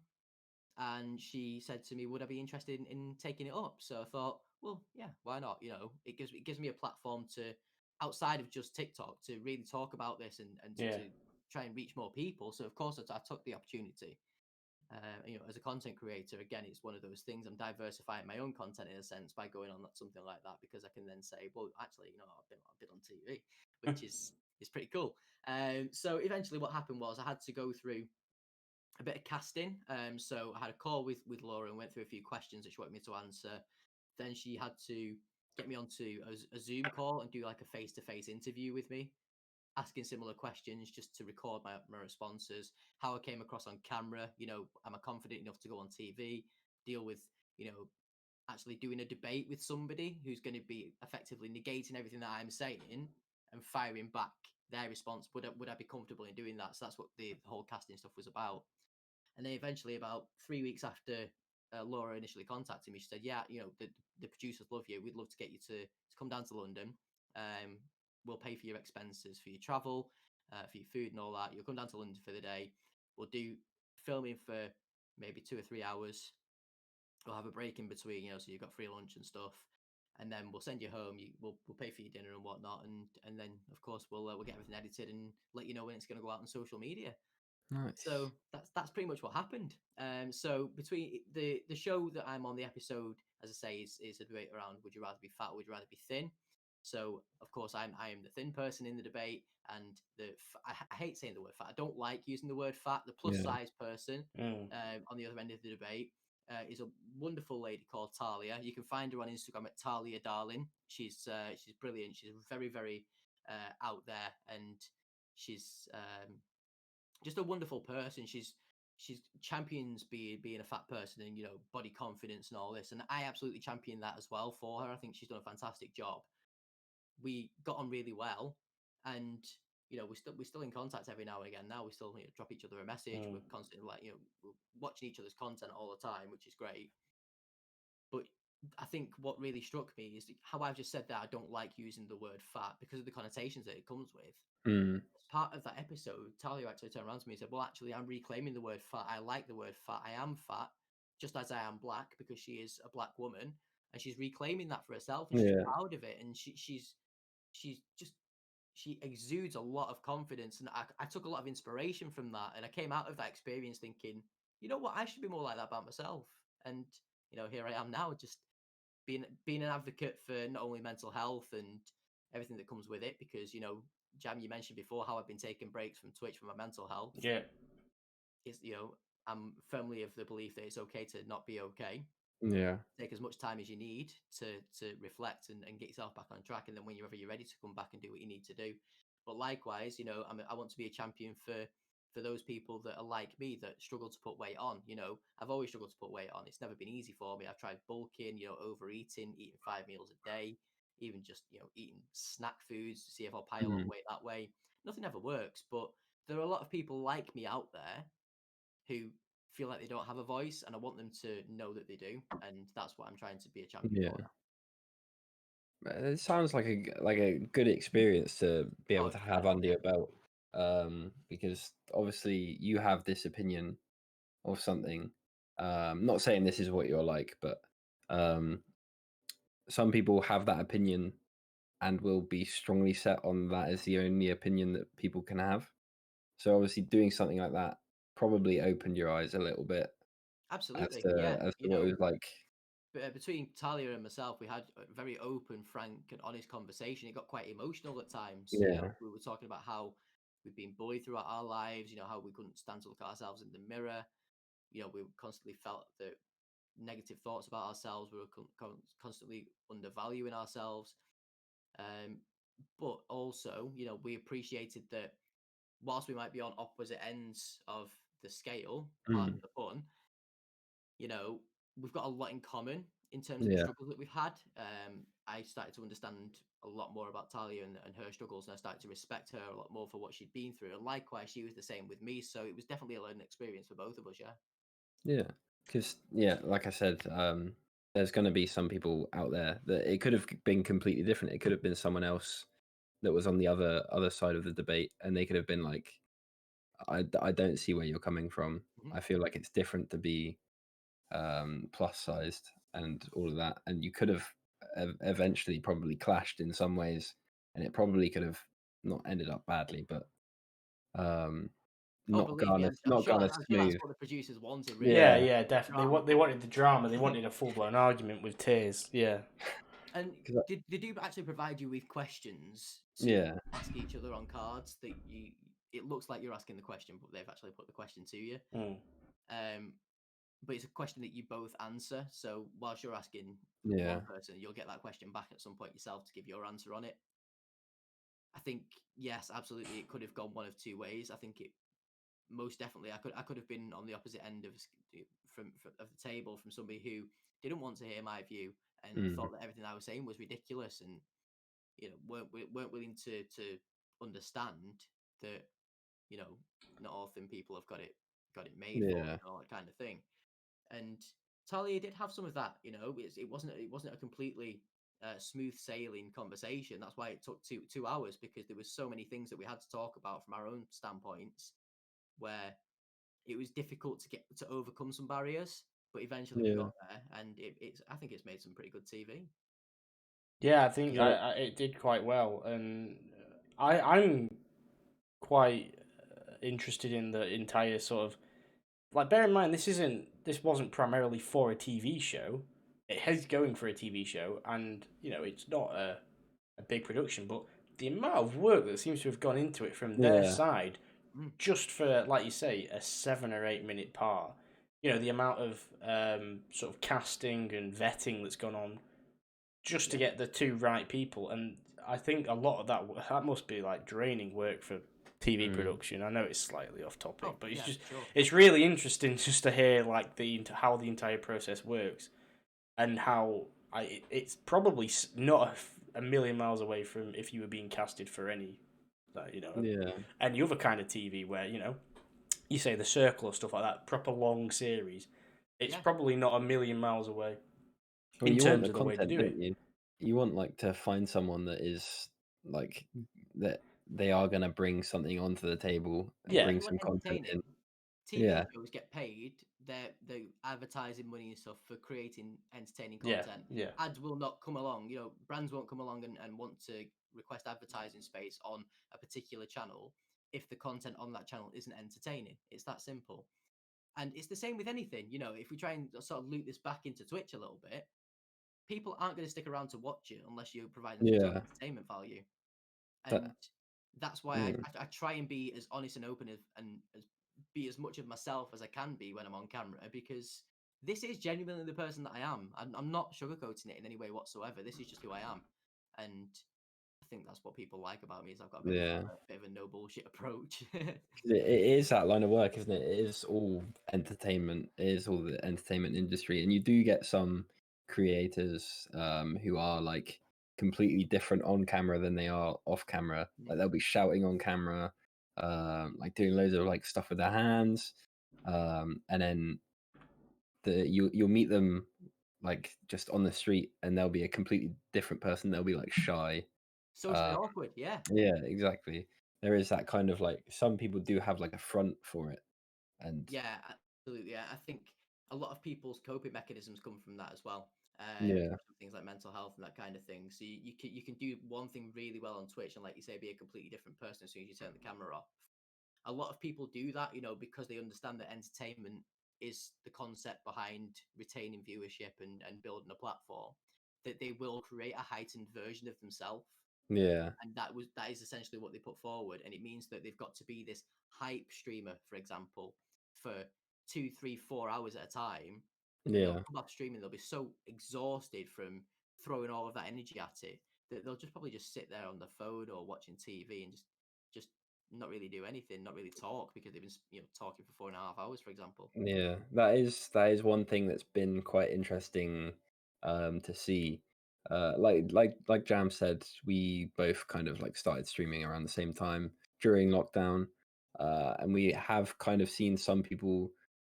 and she said to me, would I be interested in taking it up? So I thought, well, yeah, why not? It gives me a platform to, outside of just TikTok, to really talk about this and to try and reach more people. So of course I took the opportunity. As a content creator, again, it's one of those things. I'm diversifying my own content in a sense by going on something like that, because I can then say, well, actually, I've been on TV, which is pretty cool. So eventually what happened was I had to go through a bit of casting. So I had a call with Laura and went through a few questions that she wanted me to answer. Then she had to get me onto a Zoom call and do like a face-to-face interview with me, asking similar questions just to record my responses, how I came across on camera. Am I confident enough to go on TV, deal with, actually doing a debate with somebody who's going to be effectively negating everything that I'm saying and firing back their response. Would I be comfortable in doing that? So that's what the whole casting stuff was about. And then eventually, about 3 weeks after Laura initially contacted me, she said, yeah, the producers love you. We'd love to get you to come down to London. We'll pay for your expenses, for your travel, for your food and all that. You'll come down to London for the day. We'll do filming for maybe 2 or 3 hours. We'll have a break in between, so you've got free lunch and stuff. and then we'll send you home. We'll pay for your dinner and whatnot, and then of course we'll get everything edited and let you know when it's going to go out on social media. Nice. So that's pretty much what happened. So between the show that I'm on, the episode, as I say, is a debate around would you rather be fat or would you rather be thin. So of course I am the thin person in the debate, and I hate saying the word fat. I don't like using the word fat. The plus size person on the other end of the debate is a wonderful lady called Talia. You can find her on Instagram at Talia Darling. She's brilliant. She's very, very out there, and she's just a wonderful person. She's champions being a fat person and body confidence and all this, and I absolutely champion that as well for her. I think she's done a fantastic job. We got on really well, and we're still in contact every now and again. Now we still drop each other a message. We're constantly we're watching each other's content all the time, which is great. But I think what really struck me is how I've just said that I don't like using the word fat because of the connotations that it comes with. As part of that episode, Talia actually turned around to me and said, well, actually, I'm reclaiming the word fat. I like the word fat. I am fat, just as I am black, because she is a black woman, and she's reclaiming that for herself, and she's proud of it, and she exudes a lot of confidence, and I took a lot of inspiration from that, and I came out of that experience thinking, you know what, I should be more like that about myself. And here I am now, just being an advocate for not only mental health and everything that comes with it, because Jam, you mentioned before how I've been taking breaks from Twitch for my mental health. Yeah. It's I'm firmly of the belief that it's okay to not be okay. Yeah. Take as much time as you need to reflect and get yourself back on track, and then whenever you're ready to come back and do what you need to do. But likewise, I want to be a champion for those people that are like me, that struggle to put weight on. I've always struggled to put weight on. It's never been easy for me. I've tried bulking, overeating, eating 5 meals a day, even just eating snack foods to see if I'll pile on weight that way. Nothing ever works. But there are a lot of people like me out there who feel like they don't have a voice, and I want them to know that they do, and that's what I'm trying to be a champion for now. It sounds like a good experience to be able to have under your belt, because obviously you have this opinion of something. Not saying this is what you're like, but some people have that opinion and will be strongly set on that as the only opinion that people can have. So obviously doing something like that probably opened your eyes a little bit Absolutely, as to what it was like. Between Talia and myself, we had a very open, frank, and honest conversation. It got quite emotional at times. Yeah. We were talking about how we've been bullied throughout our lives. How we couldn't stand to look at ourselves in the mirror. We constantly felt that negative thoughts about ourselves. We were constantly undervaluing ourselves. But also, we appreciated that whilst we might be on opposite ends of the scale, pardon the pun, we've got a lot in common in terms of the struggles that we've had. I started to understand a lot more about Talia and her struggles, and I started to respect her a lot more for what she'd been through. And likewise, she was the same with me. So it was definitely a learning experience for both of us, Yeah. Because, like I said, there's going to be some people out there that it could have been completely different. It could have been someone else that was on the other side of the debate, and they could have been like, I don't see where you're coming from. I feel like it's different to be plus sized and all of that, and you could have eventually probably clashed in some ways, and it probably could have not ended up badly, but not believe me, I'm sure gone as that's smooth. what the producers wanted. Really. Yeah, definitely. They wanted the drama. They wanted a full-blown argument with tears. Yeah. And did they do actually provide you with questions to ask each other on cards that it looks like you're asking the question, but they've actually put the question to you. But it's a question that you both answer. So whilst you're asking one person, you'll get that question back at some point yourself to give your answer on it. I think, yes, absolutely, it could have gone one of two ways. I think it most definitely, I could have been on the opposite end of the table from somebody who didn't want to hear my view and thought that everything I was saying was ridiculous, and weren't willing to understand that not all thin people have got it made for them and all that kind of thing. And Talia did have some of that. It wasn't a completely smooth sailing conversation. That's why it took 2 hours, because there was so many things that we had to talk about from our own standpoints, where it was difficult to overcome some barriers. But eventually we got there, and I think it's made some pretty good TV. Yeah, I think Yeah. it did quite well, and I'm quite interested in the entire sort of like. Bear in mind, this wasn't primarily for a TV show. It is going for a TV show, and it's not a big production, but the amount of work that seems to have gone into it from their Yeah. side, Mm. just for, like you say, a 7 or 8 minute part. The amount of sort of casting and vetting that's gone on just to Yeah. get the two right people, and I think a lot of that must be like draining work for TV production. I know it's slightly off topic, Oh, but yeah, sure. it's really interesting just to hear like how the entire process works and how it's probably not a million miles away from if you were being casted for any Yeah. any other kind of TV where you say The Circle or stuff like that, proper long series. It's Yeah. probably not a million miles away Well, in you want terms the of the way they content, do don't it. you? You want like to find someone that is like that they are gonna bring something onto the table and Yeah, bring You want some content in. entertaining. TV Yeah. shows get paid their advertising money and stuff for creating entertaining yeah, content. yeah, Ads will not come along. Brands won't come along and want to request advertising space on a particular channel if the content on that channel isn't entertaining. It's that simple. And it's the same with anything. If we try and sort of loop this back into Twitch a little bit, people aren't going to stick around to watch it unless you provide them some sort Yeah. of entertainment value. That. And that's why Mm, I try and be as honest and open as be as much of myself as I can be when I'm on camera, because this is genuinely the person that I am. I'm not sugarcoating it in any way whatsoever. This is just who I am, and I think that's what people like about me is I've got a bit of yeah. a bit of a no bullshit approach. It is that line of work, isn't it? It is all entertainment. It is all the entertainment industry, and you do get some creators who are like completely different on camera than they are off camera. Like they'll be shouting on camera, like doing loads of like stuff with their hands, and then you'll meet them like just on the street, and they'll be a completely different person. They'll be like shy. Socially Uh, awkward, yeah. yeah, exactly. There is that kind of like some people do have like a front for it, and Yeah, absolutely. Yeah, I think a lot of people's coping mechanisms come from that as well. yeah, Things like mental health and that kind of thing. So you can do one thing really well on Twitch and, like you say, be a completely different person as soon as you turn the camera off. A lot of people do that, because they understand that entertainment is the concept behind retaining viewership and building a platform. That they will create a heightened version of themselves, yeah, and that is essentially what they put forward, and it means that they've got to be this hype streamer, for example, for 2 3 4 hours at a time. They'll yeah, come off streaming, they'll be so exhausted from throwing all of that energy at it that they'll just probably just sit there on the phone or watching TV and just not really do anything, not really talk, because they've been talking for 4.5 hours, for example. yeah. That is one thing that's been quite interesting to see. Like Jam said, we both kind of like started streaming around the same time during lockdown, and we have kind of seen some people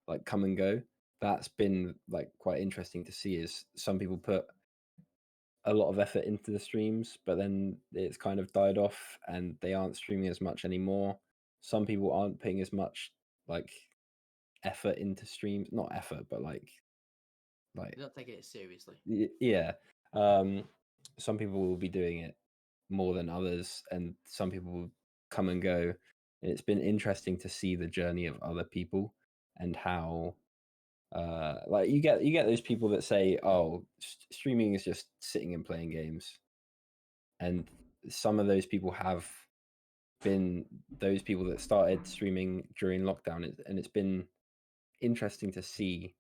like come and go. That's been like quite interesting to see. Is some people put a lot of effort into the streams, but then it's kind of died off and they aren't streaming as much anymore. Some people aren't putting as much like effort into streams, not effort, but like They don't take it seriously. yeah. Um, some people will be doing it more than others, and some people will come and go. And it's been interesting to see the journey of other people and how like you get those people that say, oh, streaming is just sitting and playing games, and some of those people have been those people that started streaming during lockdown, and it's been interesting to see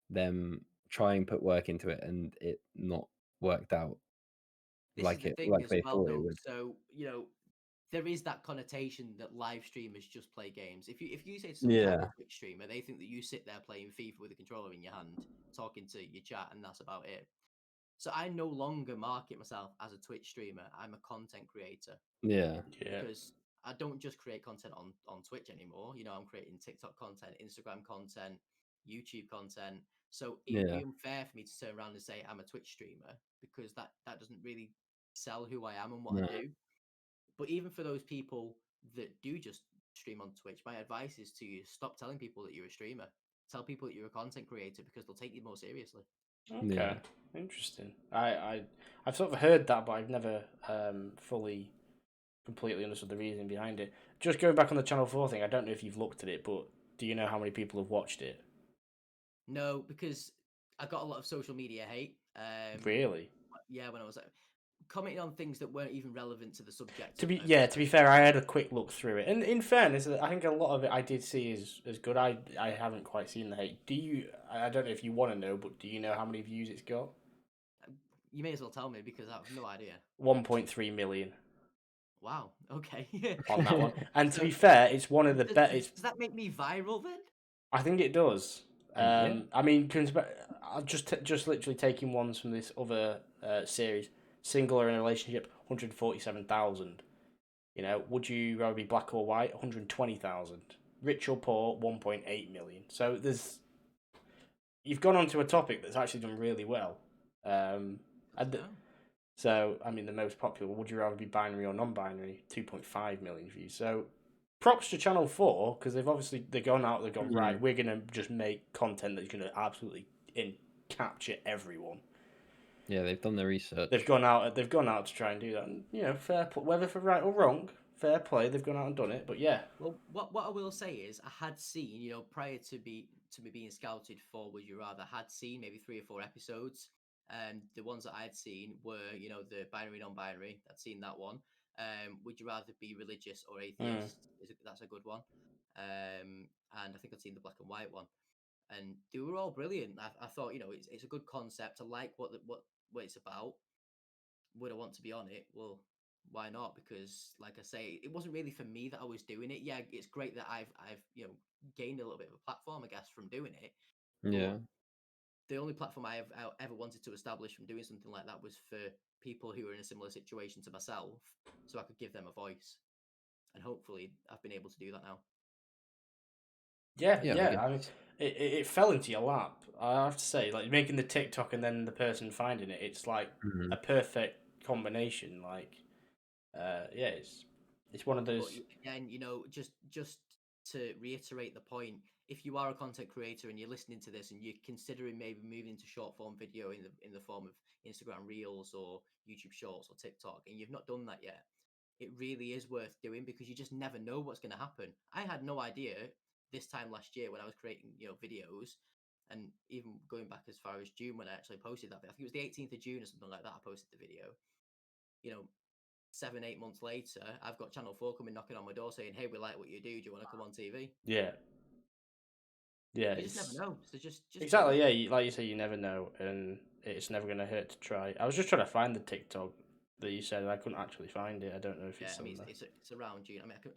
them try and put work into it and it not worked out This is the thing like as they well, thought it though. would. So, there is that connotation that live streamers just play games. If you say to somebody, I'm a Yeah, Twitch streamer, they think that you sit there playing FIFA with a controller in your hand, talking to your chat, and that's about it. So I no longer market myself as a Twitch streamer. I'm a content creator, yeah, yeah, because I don't just create content on Twitch anymore. I'm creating TikTok content, Instagram content, YouTube content. So it would yeah, be unfair for me to turn around and say I'm a Twitch streamer, because that doesn't really sell who I am and what no, I do. But even for those people that do just stream on Twitch, my advice is to stop telling people that you're a streamer. Tell people that you're a content creator, because they'll take you more seriously. Okay, interesting. I've sort of heard that, but I've never fully, completely understood the reason behind it. Just going back on the Channel 4 thing, I don't know if you've looked at it, but do you know how many people have watched it? No, because I got a lot of social media hate. Really? Yeah, when I was commenting on things that weren't even relevant to the subject. To be fair, I had a quick look through it, and in fairness, I think a lot of it I did see is good. I haven't quite seen the hate. Do you? I don't know if you want to know, but do you know how many views it's got? You may as well tell me because I have no idea. 1.3 million. Wow. Okay. On that one. And to be fair, it's one of the best. Does that make me viral then? I think it does. Yeah. I mean, I'll just literally taking ones from this other series. Single or in a relationship, 147,000. You know, would you rather be black or white? 120,000. Rich or poor? 1.8 million. So you've gone on to a topic that's actually done really well. So, I mean, the most popular, would you rather be binary or non-binary? 2.5 million views. So, props to Channel 4, because they've gone out, they've gone, right, we're going to just make content that's going to absolutely capture everyone. Yeah, they've done their research. They've gone out to try and do that. And, you know, fair play, whether for right or wrong, fair play, they've gone out and done it. But yeah. Well, what I will say is I had seen, you know, prior to me being scouted for Would You Rather, had seen maybe 3 or 4 episodes. The ones that I had seen were, you know, the binary, non-binary. I'd seen that one. Would you rather be religious or atheist? That's a good one. And I think I'd seen the black and white one. And they were all brilliant. I thought, you know, it's a good concept. I like what it's about. Would I want to be on it? Well, why not? Because, like I say, it wasn't really for me that I was doing it. Yeah, it's great that I've you know gained a little bit of a platform, I guess, from doing it. Yeah. The only platform I ever wanted to establish from doing something like that was for people who were in a similar situation to myself, so I could give them a voice. And hopefully, I've been able to do that now. Yeah. I mean, it fell into your lap. I have to say, like making the TikTok and then the person finding it, it's like a perfect combination. Like, it's one of those. But again, you know, just to reiterate the point, if you are a content creator and you're listening to this and you're considering maybe moving into short form video in the form of Instagram Reels or YouTube Shorts or TikTok, and you've not done that yet, it really is worth doing because you just never know what's going to happen. I had no idea this time last year when I was creating, you know, videos, and even going back as far as June when I actually posted that. I think it was the 18th of June or something like that. I posted the video. You know, 7-8 months later, I've got Channel 4 coming knocking on my door saying, "Hey, we like what you do. Do you want to come on TV?" Yeah. You just never know. So just exactly. Yeah, like you say, you never know, and it's never going to hurt to try. I was just trying to find the TikTok that you said, and I couldn't actually find it. I don't know if it's. I mean, it's around June. I mean, I can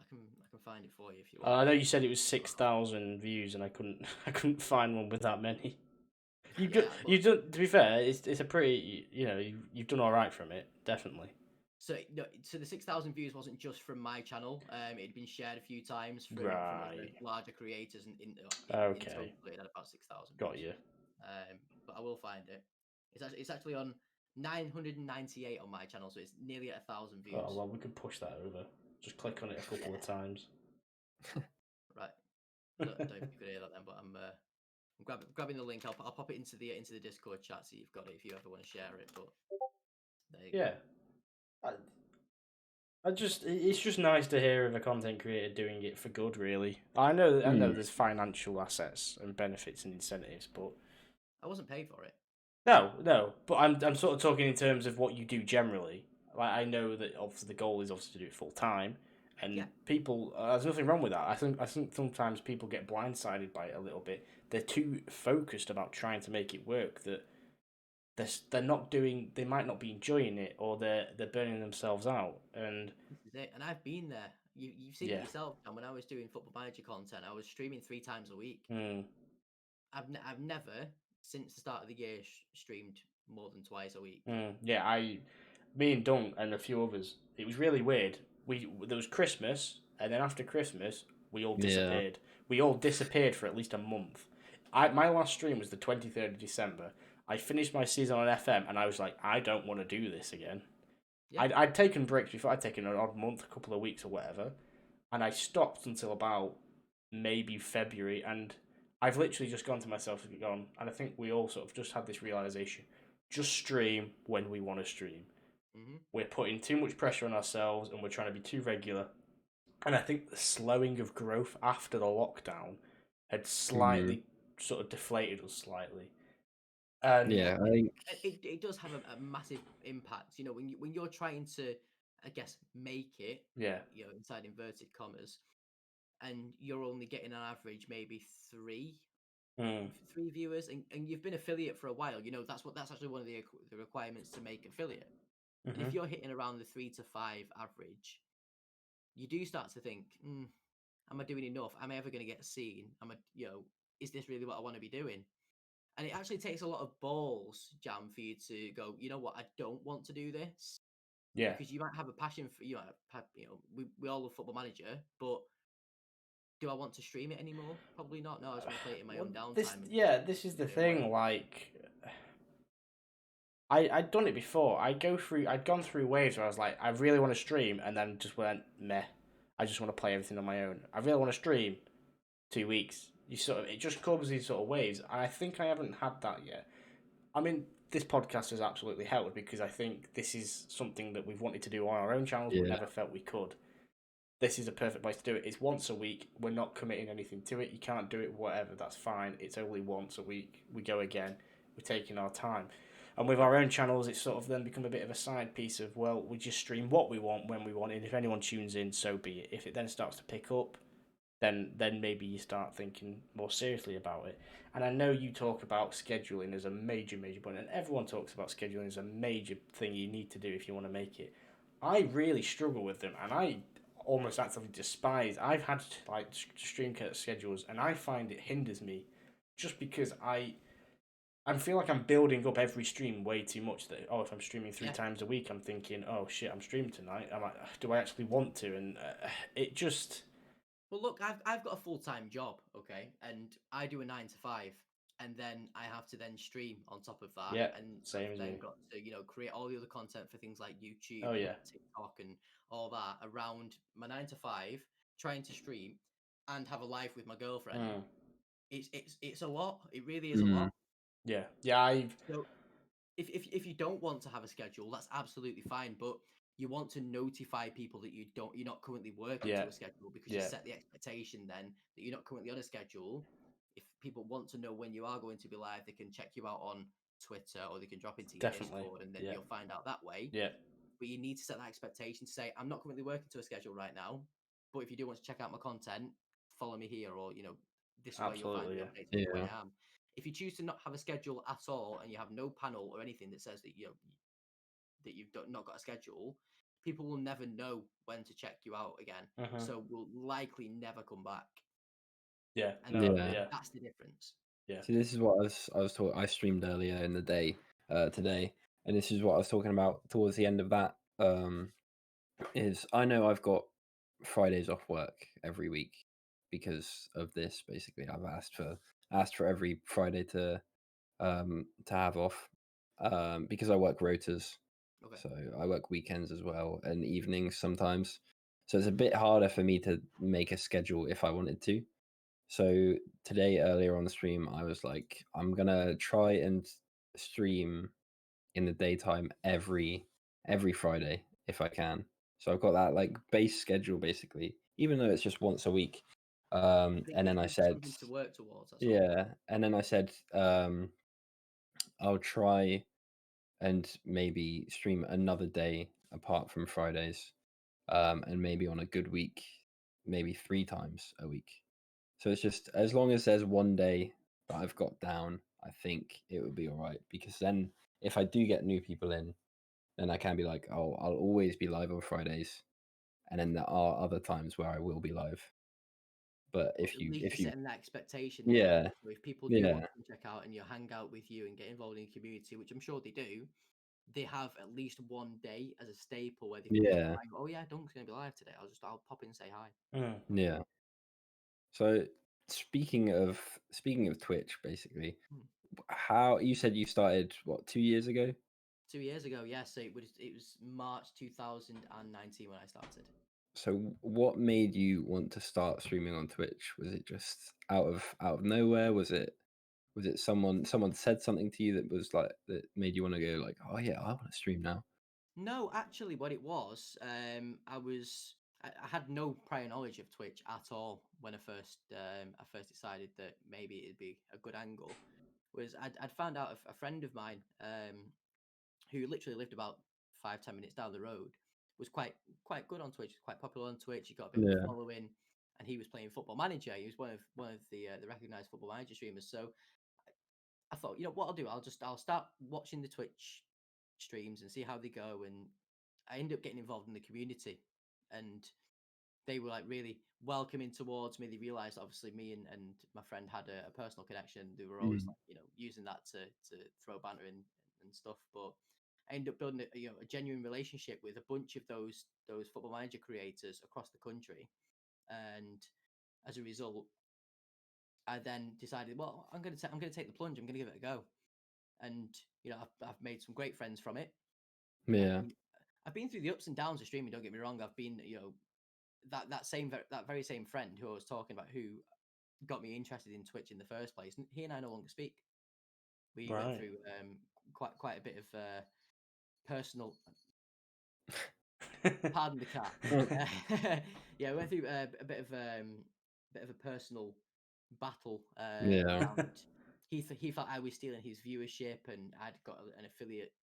find it for you if you want. I know you said it was 6,000 views, and I couldn't find one with that many. You've done. To be fair, it's a pretty. You know, you've done all right from it, definitely. So the 6,000 views wasn't just from my channel. It had been shared a few times from larger creators, and in total it had about 6,000. Got you. But I will find it. It's actually on 998 on my channel, so it's nearly at 1,000 views. Oh well, we could push that over. Just click on it a couple of times. Right. I don't know if you could hear that then, but I'm grabbing the link. I'll pop it into the Discord chat so you've got it if you ever want to share it. But there you go. It's just nice to hear of a content creator doing it for good. Really, I know there's financial assets and benefits and incentives, but I wasn't paid for it. No, but I'm sort of talking in terms of what you do generally. Like I know that obviously the goal is obviously to do it full time, and people there's nothing wrong with that. I think sometimes people get blindsided by it a little bit. They're too focused about trying to make it work that they're not doing. They might not be enjoying it, or they're burning themselves out. And this is it. And I've been there. You've seen it yourself. And when I was doing Football Manager content, I was streaming 3 times a week. I've never since the start of the year streamed more than twice a week. Me and Dunc and a few others. It was really weird. There was Christmas, and then after Christmas, we all disappeared. We all disappeared for at least a month. My last stream was the 23rd of December. I finished my season on FM, and I was like, I don't want to do this again. Yeah. I'd taken breaks before. I'd taken an odd month, a couple of weeks or whatever, and I stopped until about maybe February, and I've literally just gone to myself and gone, and I think we all sort of just had this realization: just stream when we want to stream. Mm-hmm. We're putting too much pressure on ourselves, and we're trying to be too regular. And I think the slowing of growth after the lockdown had slightly sort of deflated us slightly. And Yeah, I think it does have a massive impact. You know, when you're trying to, I guess, make it, yeah, you know, inside inverted commas, and you're only getting on average maybe three viewers, and you've been affiliate for a while. You know, that's actually one of the requirements to make affiliate. And if you're hitting around the 3 to 5 average, you do start to think, am I doing enough? Am I ever going to get seen? Is this really what I want to be doing? And it actually takes a lot of balls, Jam, for you to go, you know what, I don't want to do this. yeah. Because you might have a passion for, we all love Football Manager, but do I want to stream it anymore? Probably not. No, I just want to play it in my own downtime. This is the thing. Like, I'd done it before. I'd gone through waves where I was like, I really want to stream, and then just went meh. I just want to play everything on my own. I really want to stream. 2 weeks. It just covers these sort of waves, and I think I haven't had that yet. I mean, this podcast has absolutely helped because I think this is something that we've wanted to do on our own channels, but never felt we could. This is a perfect place to do it. It's once a week. We're not committing anything to it. You can't do it, whatever. That's fine. It's only once a week. We go again. We're taking our time. And with our own channels, it's sort of then become a bit of a side piece of, well, we just stream what we want when we want. And if anyone tunes in, so be it. If it then starts to pick up, then maybe you start thinking more seriously about it. And I know you talk about scheduling as a major point, and everyone talks about scheduling as a major thing you need to do if you want to make it. I really struggle with them, and I almost actively despise. I've had like stream schedules, and I find it hinders me, just because I feel like I'm building up every stream way too much. That if I'm streaming 3 times a week, I'm thinking, oh shit, I'm streaming tonight. I'm like, do I actually want to? And it just. Well, look, I've got a full-time job, okay, and I do a 9 to 5, and then I have to then stream on top of that. Yeah, and same I've as then me. got to create all the other content for things like YouTube, Oh yeah, TikTok, and all that around my 9 to 5, trying to stream and have a life with my girlfriend. It's a lot. It really is a lot. Yeah. So if you don't want to have a schedule, that's absolutely fine. But you want to notify people that you're not currently working to a schedule, because you set the expectation then that you're not currently on a schedule. If people want to know when you are going to be live, they can check you out on Twitter, or they can drop into your Discord, and then you'll find out that way. Yeah. But you need to set that expectation to say, I'm not currently working to a schedule right now, but if you do want to check out my content, follow me here, or this is where you'll find me updates where I am. If you choose to not have a schedule at all, and you have no panel or anything that says that you've not got a schedule, people will never know when to check you out again. So will likely never come back. Yeah, and that's the difference. Yeah. So this is what I was talking. I streamed earlier in the day today, and this is what I was talking about towards the end of that. Is I know I've got Fridays off work every week because of this. Basically, I've asked for every Friday to have off because I work rotas. Okay. So I work weekends as well and evenings sometimes. So it's a bit harder for me to make a schedule if I wanted to. So today, earlier on the stream, I was like, I'm gonna try and stream in the daytime every Friday if I can. So I've got that like base schedule basically, even though it's just once a week. And then I said, something to work towards. And then I said, I'll try and maybe stream another day apart from Fridays, and maybe on a good week, maybe 3 times a week. So it's just as long as there's one day that I've got down, I think it would be all right. Because then if I do get new people in, then I can be like, oh, I'll always be live on Fridays, and then there are other times where I will be live. But if you setting that expectation, yeah, so if people do want to check out and you hang out with you and get involved in the community, which I'm sure they do, they have at least one day as a staple where they can just like, oh yeah, Dunk's gonna be live today. I'll pop in and say hi. Yeah. So speaking of Twitch, basically, how you said you started 2 years ago? 2 years ago, yes. So it was March 2019 when I started. So what made you want to start streaming on Twitch? Was it just out of nowhere? Was it someone said something to you that was like that made you want to go like, oh yeah, I want to stream now? No, actually, what it was, I had no prior knowledge of Twitch at all when I first decided that maybe it'd be a good angle. Was I'd found out a friend of mine who literally lived about 5-10 minutes down the road was quite good on Twitch, quite popular on Twitch. He got a bit of a Yeah. following, and he was playing Football Manager. He was one of the recognized Football Manager streamers. So I thought, you know what I'll do? I'll start watching the Twitch streams and see how they go. And I ended up getting involved in the community, and they were like really welcoming towards me. They realized obviously me and my friend had a personal connection. They were always Mm. like, using that to throw banter and stuff. But I ended up building a genuine relationship with a bunch of those Football Manager creators across the country, and as a result, I then decided, well, I'm gonna take the plunge. I'm gonna give it a go, and I've made some great friends from it. I've Yeah. been I've been through the ups and downs of streaming. Don't get me wrong. I've been that very same friend who I was talking about who got me interested in Twitch in the first place. He and I no longer speak. We went Right. through quite a bit of personal. Pardon the cat. Yeah, we went through a bit of a personal battle Yeah. around. He felt I was stealing his viewership, and I'd got an affiliate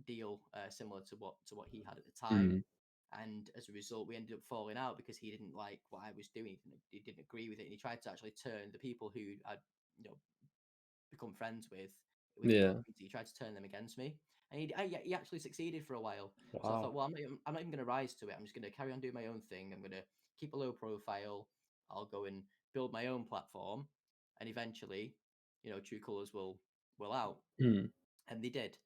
deal similar to what he had at the time. Mm. And as a result, we ended up falling out because he didn't like what I was doing. He didn't agree with it, and he tried to actually turn the people who I'd become friends with within the Yeah. community. He tried to turn them against me, and he actually succeeded for a while. So I Wow. thought, well, I'm not even going to rise to it. I'm just going to carry on doing my own thing. I'm going to keep a low profile. I'll go and build my own platform, and eventually, true colors will out, Mm. and they did.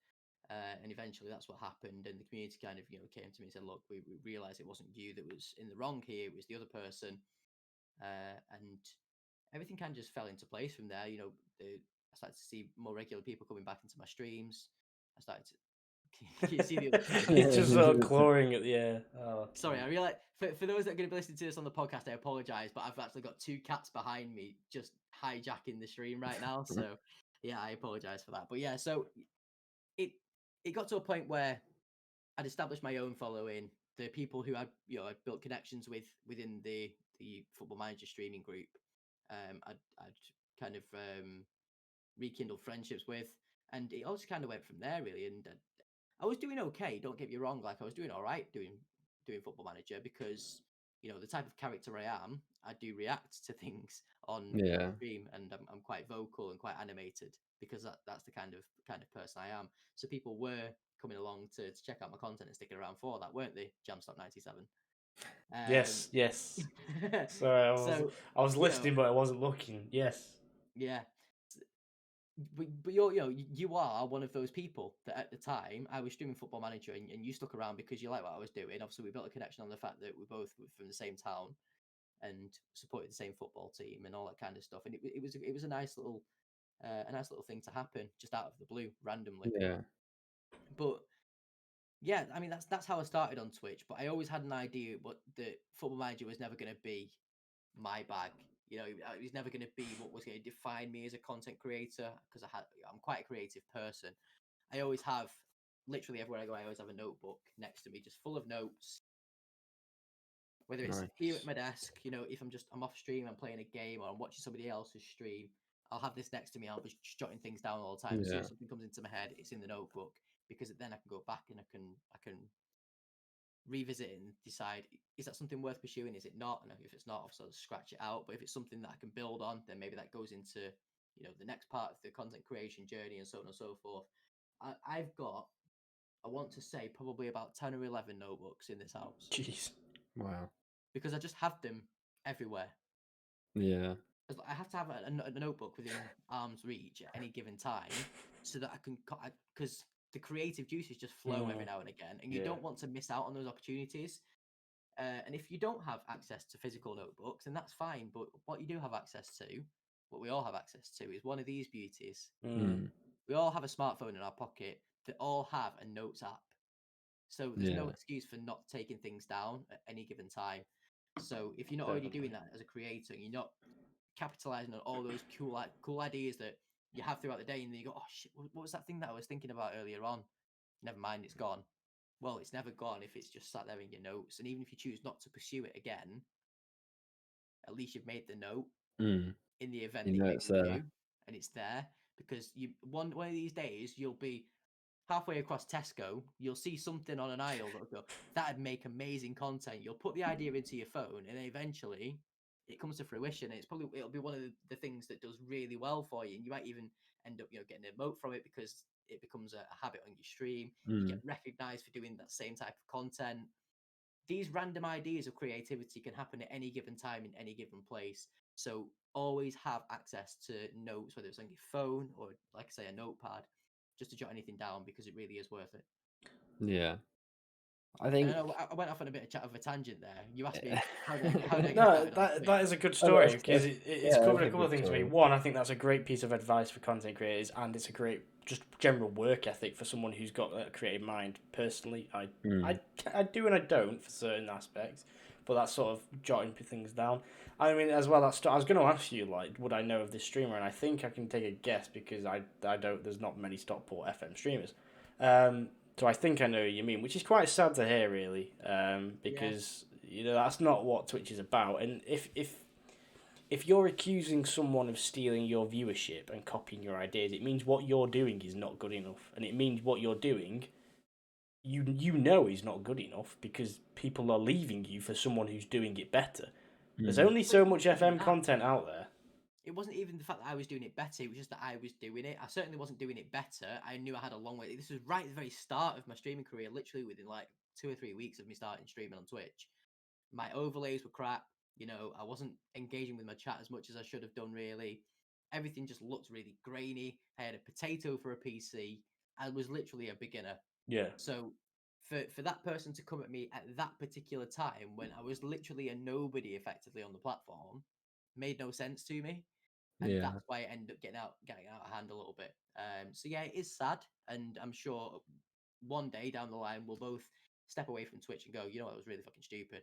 And eventually that's what happened, and the community kind of came to me and said, look, we realized it wasn't you that was in the wrong here, it was the other person. And everything kind of just fell into place from there. I started to see more regular people coming back into my streams. I started to can you see the It's just sort of clawing at the air. Oh, sorry, I cute. realize for those that are going to be listening to this on the podcast, I apologize, but I've actually got two cats behind me just hijacking the stream right now, so yeah, I apologize for that. But yeah, so it got to a point where I'd established my own following. The people who I'd built connections with within the Football Manager streaming group, I'd kind of rekindled friendships with, and it all just kind of went from there really. And I was doing okay. Don't get me wrong. Like I was doing all right doing Football Manager because the type of character I am. I do react to things on Yeah. stream, and I'm quite vocal and quite animated because that's the kind of person I am. So people were coming along to check out my content and sticking around for that, weren't they? Jamstop97. Yes, yes. Sorry, So I was you know, listening, but I wasn't looking. Yes. yeah. But you are one of those people that at the time I was streaming Football Manager, and you stuck around because you like what I was doing. Obviously, we built a connection on the fact that we both were from the same town and supported the same football team and all that kind of stuff. And it was a nice little thing to happen just out of the blue randomly. Yeah. But yeah, I mean that's how I started on Twitch. But I always had an idea what the Football Manager was never going to be my bag. It was never going to be what was going to define me as a content creator because I'm quite a creative person. I always have, literally everywhere I go, I always have a notebook next to me, just full of notes. Whether it's here at Nice. my desk, if I'm off stream, I'm playing a game, or I'm watching somebody else's stream, I'll have this next to me. I'll be jotting things down all the time. As soon Yeah. as something comes into my head, it's in the notebook because then I can go back and I can revisit it and decide, is that something worth pursuing, is it not? And if it's not, I'll sort of scratch it out. But if it's something that I can build on, then maybe that goes into the next part of the content creation journey, and so on and so forth. I've got, I want to say, probably about 10 or 11 notebooks in this house Jeez. Wow. because I just have them everywhere. Yeah. I have to have a notebook within arm's reach at any given time so that I can, because the creative juices just flow every now and again, and you Yeah. don't want to miss out on those opportunities. And if you don't have access to physical notebooks, then that's fine. But what you do have access to, what we all have access to, is one of these beauties. Mm. We all have a smartphone in our pocket that all have a notes app. So there's no excuse for not taking things down at any given time. So if you're not already doing that as a creator, and you're not capitalizing on all those cool ideas that you have throughout the day, and then you go, oh shit, what was that thing that I was thinking about earlier on? Never mind, it's gone. Well, it's never gone if it's just sat there in your notes. And even if you choose not to pursue it again, at least you've made the note in the event that you make the review, and it's there. Because one of these days you'll be halfway across Tesco, you'll see something on an aisle that'll go, that'd make amazing content. You'll put the idea into your phone, and then eventually it comes to fruition. It'll be one of the things that does really well for you, and you might even end up getting a moat from it because it becomes a habit on your stream. You get recognized for doing that same type of content. These random ideas of creativity can happen at any given time in any given place. So always have access to notes, whether it's on your phone or, like I say, a notepad, just to jot anything down, because it really is worth it. Yeah. I think I went off on a bit of a tangent there. You asked me how did I get No, started on Twitch? that is a good story because it's covered a couple of things for me. One, I think that's a great piece of advice for content creators, and it's a great just general work ethic for someone who's got a creative mind. Personally, I do and I don't for certain aspects, but that's sort of jotting things down. I mean, as well, I was going to ask you, like, would I know of this streamer? And I think I can take a guess because I don't. There's not many Stockport FM streamers. So I think I know what you mean, which is quite sad to hear, really, because that's not what Twitch is about. And if you're accusing someone of stealing your viewership and copying your ideas, it means what you're doing is not good enough, and it means what you're doing, you know, is not good enough because people are leaving you for someone who's doing it better. There's only so much FM content out there. It wasn't even the fact that I was doing it better, it was just that I was doing it. I certainly wasn't doing it better. I knew I had a long way. This was right at the very start of my streaming career, literally within like 2 or 3 weeks of me starting streaming on Twitch. My overlays were crap. I wasn't engaging with my chat as much as I should have done, really. Everything just looked really grainy. I had a potato for a PC. I was literally a beginner. Yeah. So for that person to come at me at that particular time when I was literally a nobody effectively on the platform made no sense to me. And that's why it ended up getting out of hand a little bit. So yeah, it is sad, and I'm sure one day down the line we'll both step away from Twitch and go, you know what, it was really fucking stupid.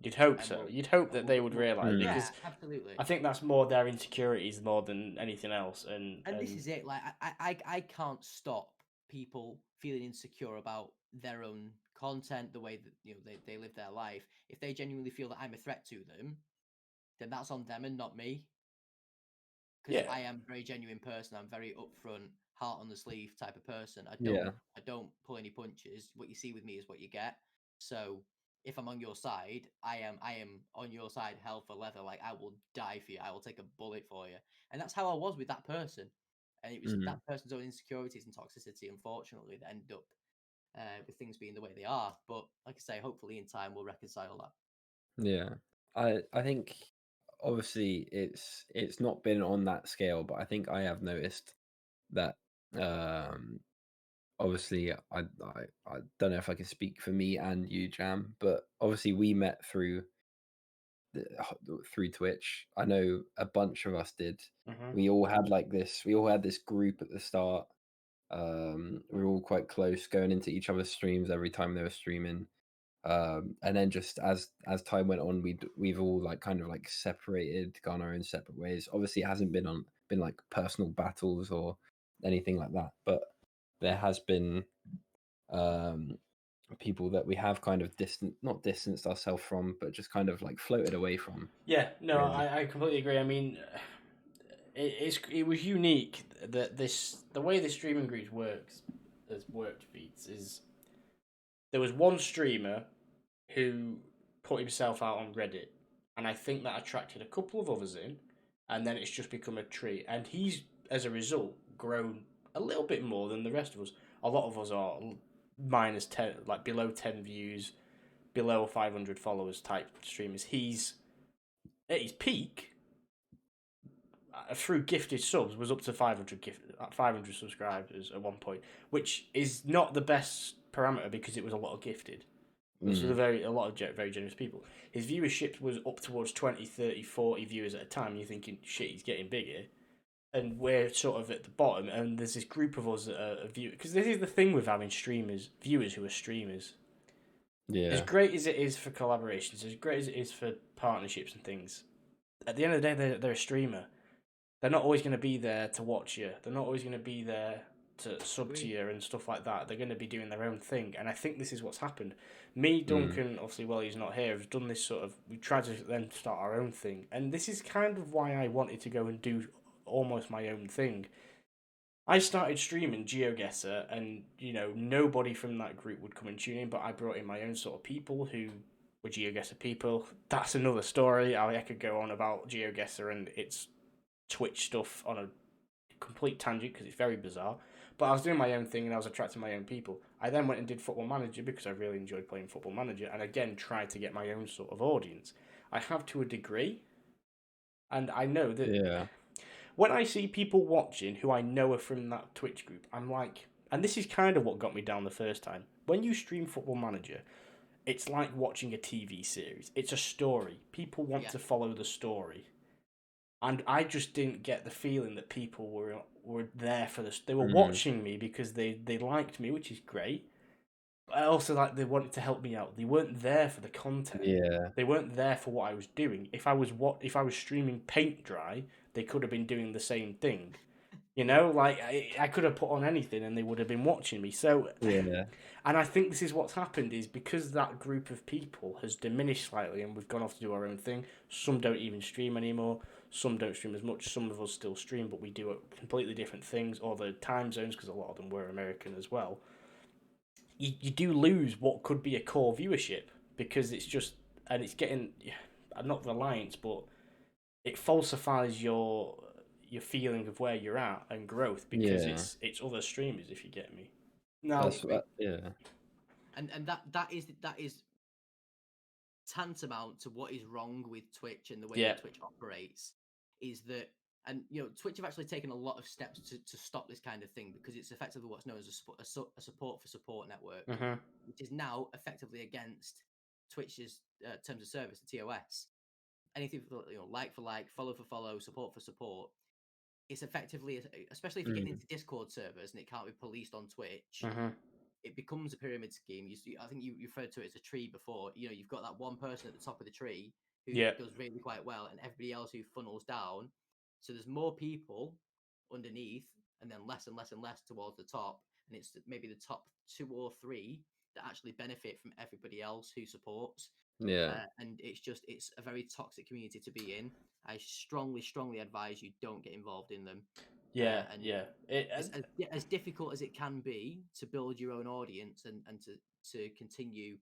You'd hope so. You'd hope that they would realise, because absolutely. I think that's more their insecurities more than anything else. And this is it. Like I can't stop people feeling insecure about their own content, the way that they live their life. If they genuinely feel that I'm a threat to them, then that's on them and not me. Because I am a very genuine person. I'm very upfront, heart on the sleeve type of person. I don't pull any punches. What you see with me is what you get. So if I'm on your side, I am on your side, hell for leather. Like, I will die for you. I will take a bullet for you. And that's how I was with that person. And it was that person's own insecurities and toxicity, unfortunately, that ended up with things being the way they are. But like I say, hopefully in time we'll reconcile that. Yeah, I think obviously it's not been on that scale, but I think I have noticed that obviously I don't know if I can speak for me and you, Jam, but obviously we met through Twitch. I know a bunch of us did. We all had this group at the start. We were all quite close, going into each other's streams every time they were streaming. And then just as time went on, we've all like kind of like separated, gone our own separate ways. Obviously, it hasn't been like personal battles or anything like that, but there has been people that we have kind of not distanced ourselves from, but just kind of like floated away from. Yeah, no, really. I completely agree. I mean, it was unique that the way the streaming groups has worked, Feetzz, is there was one streamer who put himself out on Reddit, and I think that attracted a couple of others in, and then it's just become a tree. And he's, as a result, grown a little bit more than the rest of us. A lot of us are minus 10, like below 10 views, below 500 followers type streamers. He's at his peak through gifted subs was up to 500 subscribers at one point, which is not the best parameter because it was a lot of gifted. This was a lot of very generous people. His viewership was up towards 20, 30, 40 viewers at a time. You're thinking, shit, he's getting bigger. and we're sort of at the bottom, and there's this group of us that are viewers. Because this is the thing with having viewers who are streamers. As Yeah. great as it is for collaborations, as great as it is for partnerships and things, at the end of the day, they're a streamer. They're not always going to be there to watch you. They're not always going to be there to sub to you and stuff like that. They're going to be doing their own thing. And I think this is what's happened. Me, Duncan, obviously, while he's not here, have done this sort of... We tried to then start our own thing. And this is kind of why I wanted to go and do almost my own thing. I started streaming GeoGuessr, and, nobody from that group would come and tune in, but I brought in my own sort of people who were GeoGuessr people. That's another story. I could go on about GeoGuessr and its Twitch stuff on a complete tangent because it's very bizarre. But I was doing my own thing and I was attracting my own people. I then went and did Football Manager because I really enjoyed playing Football Manager, and again tried to get my own sort of audience. I have to a degree, and I know that when I see people watching who I know are from that Twitch group, I'm like, and this is kind of what got me down the first time. When you stream Football Manager, it's like watching a TV series. It's a story. People want to follow the story. And I just didn't get the feeling that people were there for this. They were watching me because they liked me, which is great. But I also they wanted to help me out. They weren't there for the content. Yeah. They weren't there for what I was doing. If I was streaming paint dry, they could have been doing the same thing. I could have put on anything and they would have been watching me. So and I think this is what's happened is because that group of people has diminished slightly and we've gone off to do our own thing. Some don't even stream anymore. Some don't stream as much. Some of us still stream, but we do completely different things, or the time zones, because a lot of them were American as well. You do lose what could be a core viewership because it's just, and it's getting, not reliance, but it falsifies your feeling of where you're at and growth because it's other streamers, if you get me. No, and that is tantamount to what is wrong with Twitch and the way that Twitch operates. Is that, and Twitch have actually taken a lot of steps to stop this kind of thing because it's effectively what's known as a support for support network, which is now effectively against Twitch's terms of service, the TOS. Anything like for like, follow for follow, support for support. It's effectively, especially if you're getting into Discord servers and it can't be policed on Twitch, it becomes a pyramid scheme. I think you referred to it as a tree before. You've got that one person at the top of the tree who does really quite well, and everybody else who funnels down. So there's more people underneath, and then less and less and less towards the top. And it's maybe the top 2 or 3 that actually benefit from everybody else who supports. And it's a very toxic community to be in. I strongly advise you don't get involved in them. As difficult as it can be to build your own audience and to continue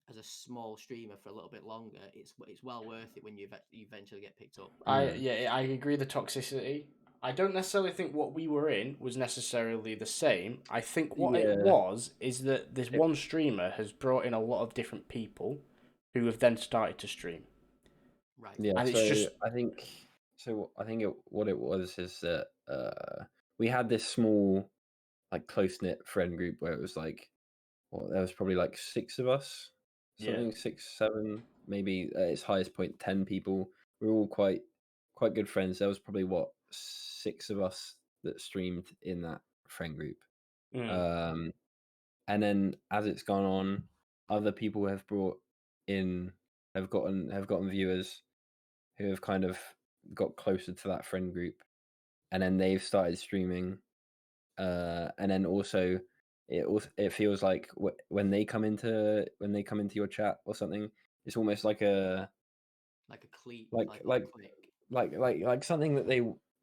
as a small streamer for a little bit longer, it's well worth it when you eventually get picked up. I agree the toxicity. I don't necessarily think what we were in was necessarily the same. I think what it was is that this one streamer has brought in a lot of different people who have then started to stream. Right. Yeah. And I think what it was is that we had this small, close knit friend group where it was there was probably 6 of us, something 6, 7, maybe at its highest point 10 people. We were all quite good friends. There was probably 6 of us that streamed in that friend group. And then as it's gone on, other people have gotten viewers who have kind of got closer to that friend group, and then they've started streaming, and then also it feels like when they come into your chat or something, it's almost like a clique, like something that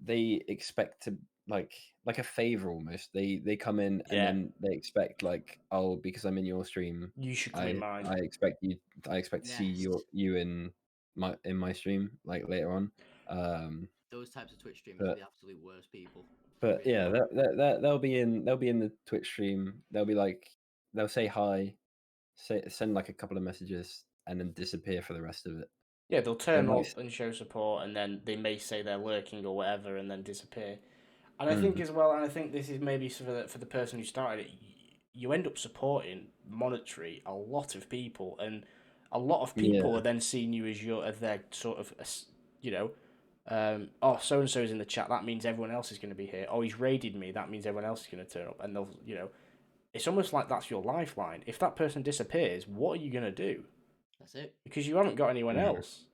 they expect to like a favor almost. They come in and then they expect because I'm in your stream, you should come in mine. I expect to see you in my stream later on. Those types of Twitch streamers are the absolute worst people. But really they'll be in the Twitch stream. They'll be they'll say hi, send a couple of messages, and then disappear for the rest of it. Yeah, they'll turn up and show support, and then they may say they're lurking or whatever, and then disappear. And I think as well, and I think this is maybe for the person who started it, you end up supporting monetary a lot of people, and a lot of people are then seeing you as their sort of oh, so and so's in the chat. That means everyone else is going to be here. Oh, he's raided me. That means everyone else is going to turn up, and they'll, it's almost like that's your lifeline. If that person disappears, what are you going to do? That's it. Because you haven't got anyone Yeah. else.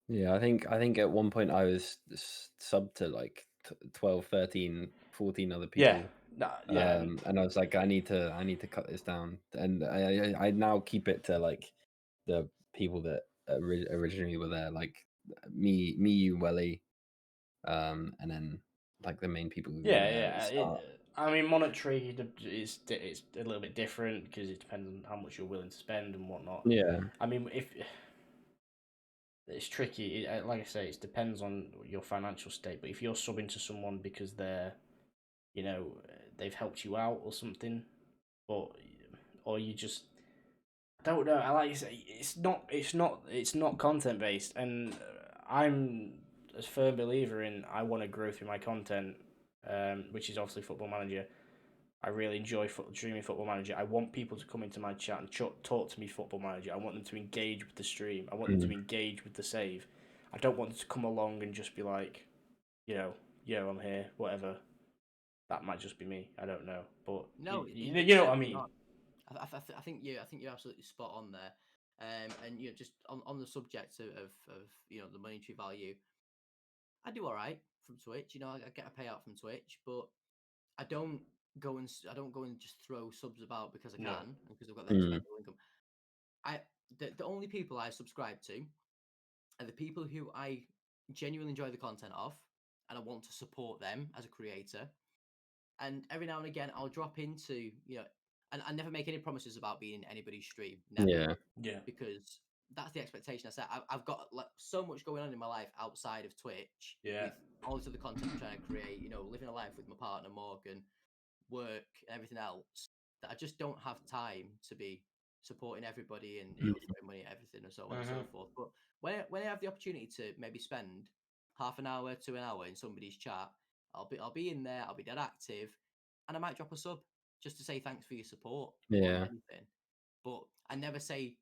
Yeah, I think at one point I was sub to like 12, 13, 14 other people. Yeah, and I was like, I need to cut this down, and I now keep it to like the people that originally were there, like me, you, Welly, and then like the main people who were there at the start. I mean, monetary is it's a little bit different because it depends on how much you're willing to spend and whatnot. Yeah, I mean, if it's tricky, like I say, it depends on your financial state. But if you're subbing to someone because they're, they've helped you out or something, or you just don't know. I like you say, it's not content based, and I'm a firm believer in I want to grow through my content, which is obviously Football Manager. I really enjoy streaming Football Manager. I want people to come into my chat and talk to me Football Manager. I want them to engage with the stream. I want them to engage with the save. I don't want them to come along and just be like, yo, I'm here, whatever. That might just be me. I don't know, but No, you know what I mean. I think you're absolutely spot on there. And just on the subject of the monetary value, I do all right from Twitch. I get a payout from Twitch, but I don't go and just throw subs about because I can and because I've got that expendable income. The only people I subscribe to are the people who I genuinely enjoy the content of, and I want to support them as a creator. And every now and again, I'll drop into and I never make any promises about being in anybody's stream. Never. Yeah. Because that's the expectation I set. I've got like so much going on in my life outside of Twitch. Yeah. With all this other content I'm trying to create, living a life with my partner Morgan, work and everything else, that I just don't have time to be supporting everybody and throwing money at everything and so on and so forth. But when I have the opportunity to maybe spend half an hour to an hour in somebody's chat, I'll be in there, I'll be dead active, and I might drop a sub just to say thanks for your support more than anything. But I never say,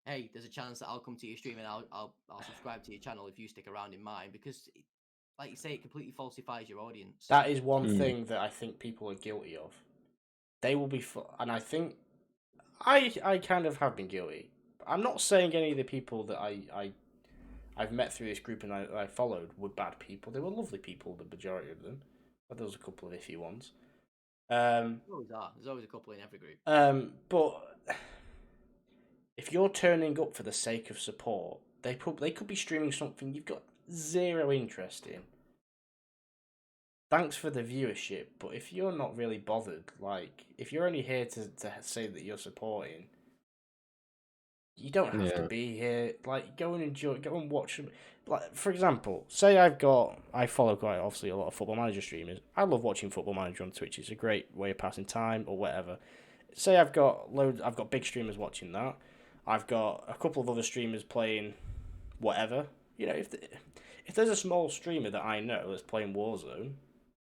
hey, there's a chance that I'll come to your stream and I'll subscribe to your channel if you stick around in mine, because like you say, it completely falsifies your audience. That is one thing that I think people are guilty of. They will be, and I think I kind of have been guilty. I'm not saying any of the people that I've met through this group and I followed were bad people. They were lovely people, the majority of them, but there was a couple of iffy ones. There always are. There's always a couple in every group. But if you're turning up for the sake of support, they could be streaming something you've got zero interest in. Thanks for the viewership, but if you're not really bothered, like if you're only here to say that you're supporting, you don't have to be here. Like, go and enjoy, go and watch them. Like, for example, say I follow quite obviously a lot of Football Manager streamers. I love watching Football Manager on Twitch. It's a great way of passing time or whatever. Say I've got big streamers watching that. I've got a couple of other streamers playing whatever. If there's a small streamer that I know that's playing Warzone,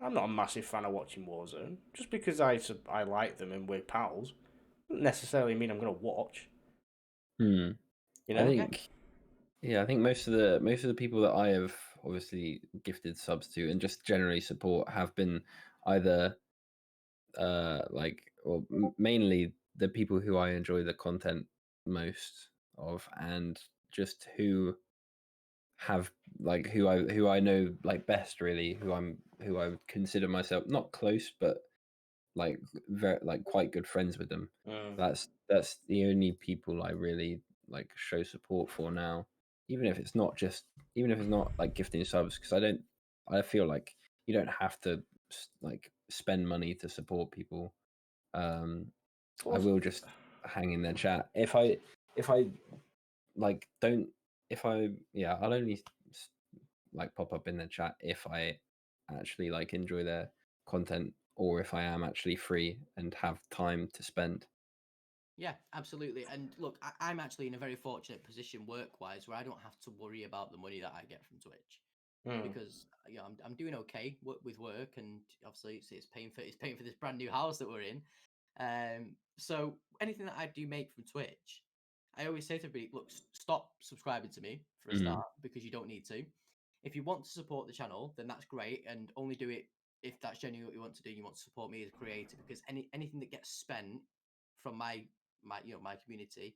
I'm not a massive fan of watching Warzone. Just because I like them and we're pals, doesn't necessarily mean I'm gonna watch. I think, I think most of the people that I have obviously gifted subs to and just generally support have been either mainly the people who I enjoy the content most of, and just who have who I know like best, really, who I would consider myself not close but like very quite good friends with them. That's the only people I really like show support for now, even if it's not like gifting subs, because I feel like you don't have to like spend money to support people. I will just hang in their chat if I like don't if I I'll only like pop up in their chat if I actually like enjoy their content, or if I am actually free and have time to spend. Yeah, absolutely. And look, I'm actually in a very fortunate position work-wise where I don't have to worry about the money that I get from Twitch, because I'm doing okay with work, and obviously it's paying for this brand new house that we're in. So anything that I do make from Twitch, I always say to everybody, look, stop subscribing to me for a Mm. start because you don't need to. If you want to support the channel, then that's great, and only do it if that's genuinely what you want to do. You want to support me as a creator, because anything that gets spent from my community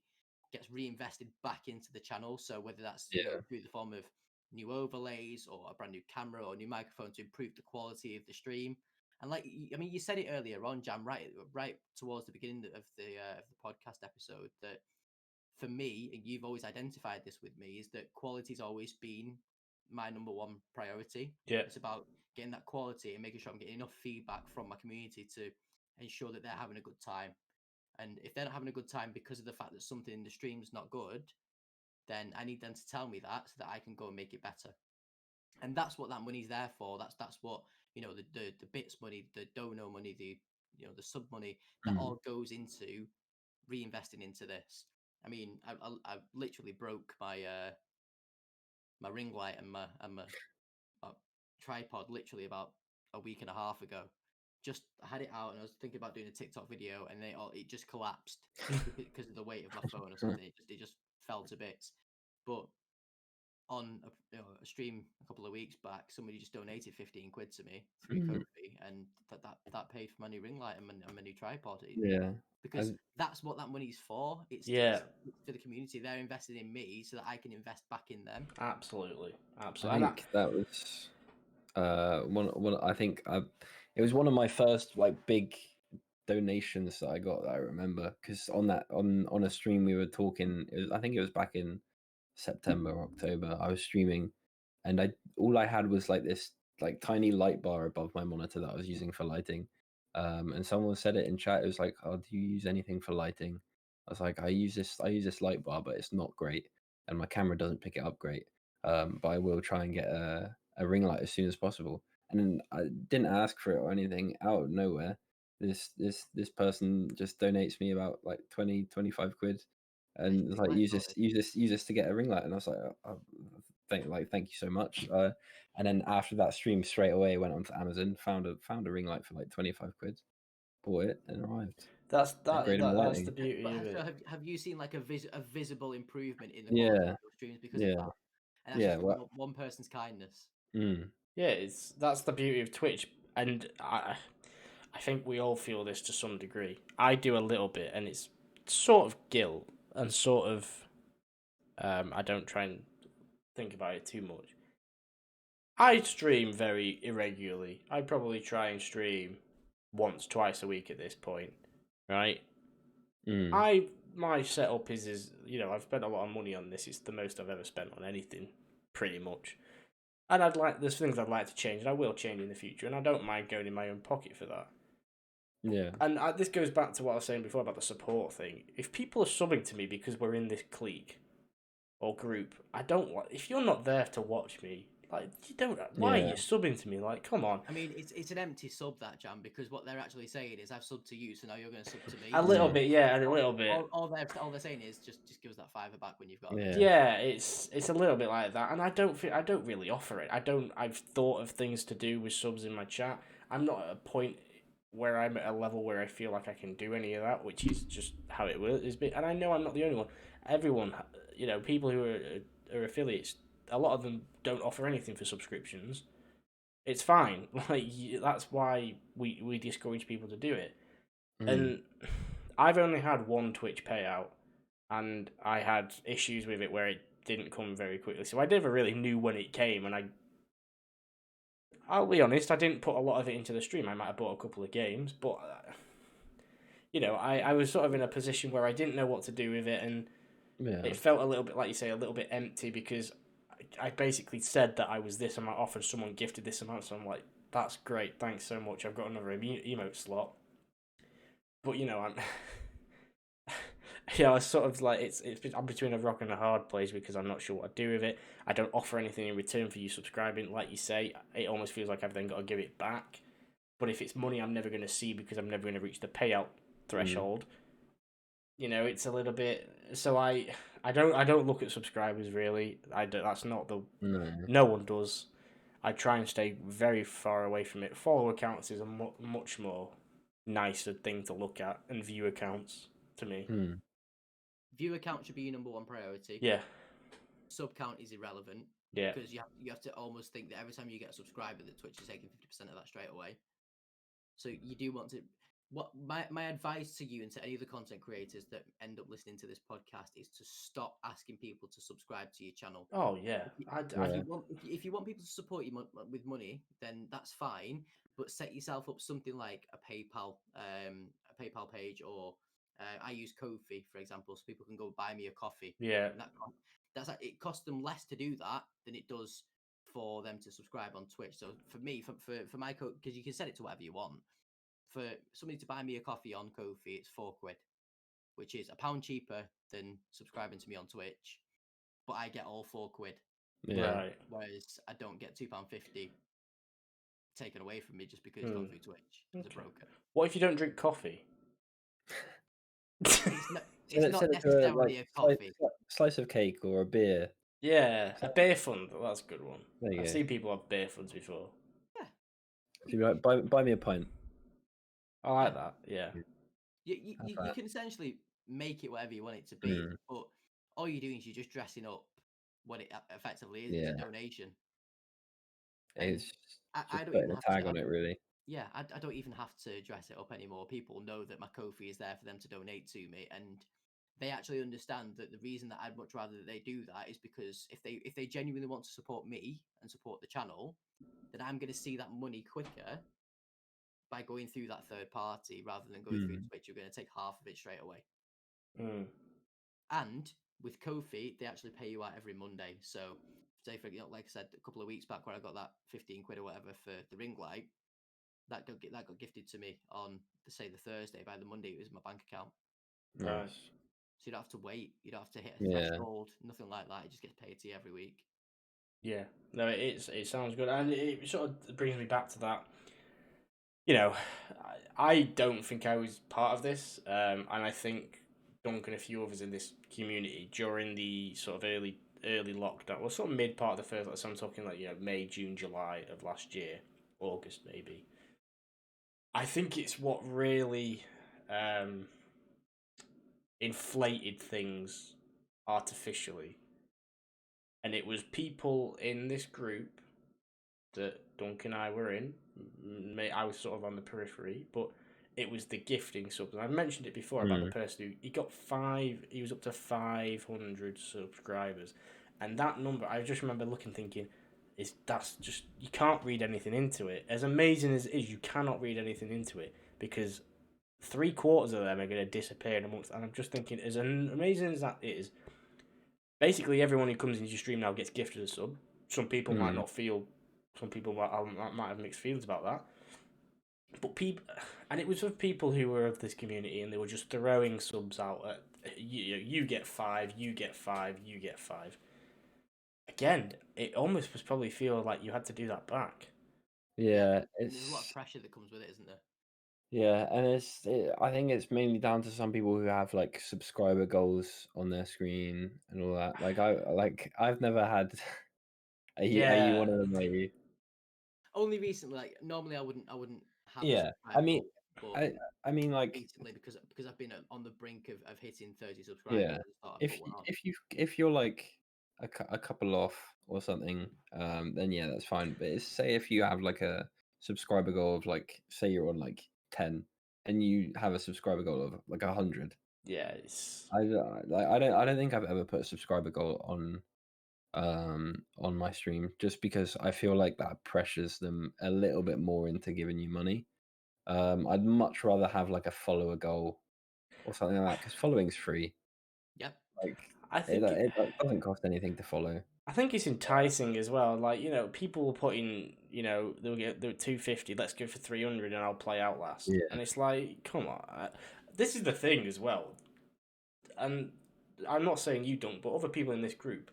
gets reinvested back into the channel. So whether that's through the form of new overlays or a brand new camera or new microphone to improve the quality of the stream. And like, I mean, you said it earlier on, Jam, right towards the beginning of the podcast episode, that for me, and you've always identified this with me, is that quality's always been my number one priority. Yeah. It's about getting that quality and making sure I'm getting enough feedback from my community to ensure that they're having a good time. And if they're not having a good time because of the fact that something in the stream's not good, then I need them to tell me that so that I can go and make it better. And that's what that money's there for. That's what, the bits money, the dono money, the sub money, that all goes into reinvesting into this. I mean, I literally broke my my ring light and my tripod literally about a week and a half ago. Just I had it out and I was thinking about doing a TikTok video, and it just collapsed because of the weight of my phone or something. It just fell to bits. But on a stream a couple of weeks back, somebody just donated 15 quid to me through Kofi, and that paid for my new ring light and my new tripod. Because that's what that money's for. It's for the community. They're invested in me so that I can invest back in them. Absolutely. I think that was one. I think it was one of my first like big donations that I got, that I remember, because on a stream we were talking. I think it was back in September or October. I was streaming, and all I had was like this like tiny light bar above my monitor that I was using for lighting. And someone said it in chat. It was like, "Oh, do you use anything for lighting?" I was like, I use this light bar, but it's not great, and my camera doesn't pick it up great. But I will try and get a ring light as soon as possible. And then I didn't ask for it or anything. Out of nowhere, this person just donates me about like 20-25 quid, and it's like, use this to get a ring light. And I was like, thank you so much. And then after that stream, straight away went onto Amazon, found a ring light for like 25 quid, bought it, and arrived. That's the beauty of it. So have you seen like a visible improvement in the quality of your streams because of that? And that's just one person's kindness. Yeah, that's the beauty of Twitch, and I think we all feel this to some degree. I do a little bit, and it's sort of guilt and sort of I don't try and think about it too much. I stream very irregularly. I probably try and stream once, twice a week at this point, right? My setup is I've spent a lot of money on this. It's the most I've ever spent on anything, pretty much. And there's things I'd like to change, and I will change in the future, and I don't mind going in my own pocket for that. Yeah. And this goes back to what I was saying before about the support thing. If people are subbing to me because we're in this clique or group, if you're not there to watch me, like, you don't. Why are you subbing to me? Like, come on. I mean, it's an empty sub, that, Jam, because what they're actually saying is, I've subbed to you, so now you're going to sub to me. A little bit, yeah, a little bit. All they're saying is just give us that $5 back when you've got it. Yeah, it's a little bit like that, and I don't really offer it. I've thought of things to do with subs in my chat. I'm not at a point where I'm at a level where I feel like I can do any of that, which is just how it is. And I know I'm not the only one. Everyone, people who are affiliates, a lot of them don't offer anything for subscriptions. It's fine. Like, that's why we discourage people to do it. And I've only had one Twitch payout, and I had issues with it where it didn't come very quickly. So I never really knew when it came, and I'll be honest, I didn't put a lot of it into the stream. I might have bought a couple of games, but I was sort of in a position where I didn't know what to do with it, and it felt a little bit, like you say, a little bit empty, because I basically said that I was this amount off and someone gifted this amount, so I'm like, that's great, thanks so much, I've got another emote slot. But I'm I was sort of like, I'm between a rock and a hard place, because I'm not sure what to do with it. I don't offer anything in return for you subscribing. Like you say, it almost feels like I've then got to give it back. But if it's money I'm never going to see because I'm never going to reach the payout threshold, it's a little bit. So I don't look at subscribers really. That's not the. No one does. I try and stay very far away from it. Follow accounts is a much more nicer thing to look at, and view accounts to me. viewer count should be your number one priority. Yeah. Sub count is irrelevant. Yeah. Because you have to almost think that every time you get a subscriber, that Twitch is taking 50% of that straight away. So you do want to. What my advice to you and to any other content creators that end up listening to this podcast is to stop asking people to subscribe to your channel. Oh yeah. If you want people to support you with money, then that's fine. But set yourself up something like a PayPal page, or I use Ko-fi, for example, so people can go buy me a coffee. Yeah. And it costs them less to do that than it does for them to subscribe on Twitch. So for me, for my code, because you can set it to whatever you want. For somebody to buy me a coffee on Ko-fi, it's £4, which is £1 cheaper than subscribing to me on Twitch. But I get all £4. Yeah. Right. Whereas I don't get £2.50 taken away from me just because it's gone through Twitch as a broker. What if you don't drink coffee? It's not necessarily a coffee. Slice of cake or a beer. Yeah, a beer fund. That's a good one. There you I've go. seen people have beer funds before. Yeah. So you're like, buy me a pint. I like that. Yeah. You can essentially make it whatever you want it to be, but all you're doing is you're just dressing up what it effectively is. It's a donation. It's just I don't putting even a have tag to, on it, really. Yeah, I don't even have to dress it up anymore. People know that my Ko-fi is there for them to donate to me, and they actually understand that the reason that I'd much rather that they do that is because if they genuinely want to support me and support the channel, then I'm going to see that money quicker by going through that third party rather than going through Twitch. You're going to take half of it straight away. And with Ko-fi, they actually pay you out every Monday. So, say for like I said a couple of weeks back, where I got that £15 or whatever for the ring light, that got gifted to me on the Thursday. By the Monday, it was in my bank account. Nice. So you don't have to wait. You don't have to hit a threshold. Nothing like that. It just gets paid to you every week. Yeah. No, it sounds good, and it sort of brings me back to that. You know, I don't think I was part of this, and I think Dunc and a few others in this community during the sort of early lockdown, well, sort of mid part of the first. So I'm talking like May, June, July of last year, August maybe. I think it's what really inflated things artificially. And it was people in this group that Dunc and I were in. I was sort of on the periphery, but it was the gifting subs. And I've mentioned it before about the person who he was up to 500 subscribers. And that number, I just remember looking thinking, that's just, you can't read anything into it. As amazing as it is, you cannot read anything into it because 3/4 of them are going to disappear in a month. And I'm just thinking, as amazing as that is, basically everyone who comes into your stream now gets gifted a sub. Some people might not feel, some people might have mixed feelings about that. But and it was for people who were of this community, and they were just throwing subs out at you get 5, you get 5, you get 5. Again, it almost was probably feel like you had to do that back. Yeah, there's a lot of pressure that comes with it, isn't there? Yeah, and I think it's mainly down to some people who have like subscriber goals on their screen and all that. I've never had. Are you one of them? Are you? Only recently, like normally I wouldn't have. Yeah, I mean, like recently because I've been on the brink of hitting 30 subscribers. Yeah, if you're like a couple off or something, then yeah, that's fine. But say if you have like a subscriber goal of like, say you're on like 10 and you have a subscriber goal of like 100. Yeah, I don't think I've ever put a subscriber goal on my stream just because I feel like that pressures them a little bit more into giving you money. I'd much rather have like a follower goal or something like that because following's free. Yep. Like I think it doesn't cost anything to follow. I think it's enticing as well. Like, people will put in, they'll get 250, let's go for 300 and I'll play Outlast. Yeah. And it's like, come on. This is the thing as well. And I'm not saying you don't, but other people in this group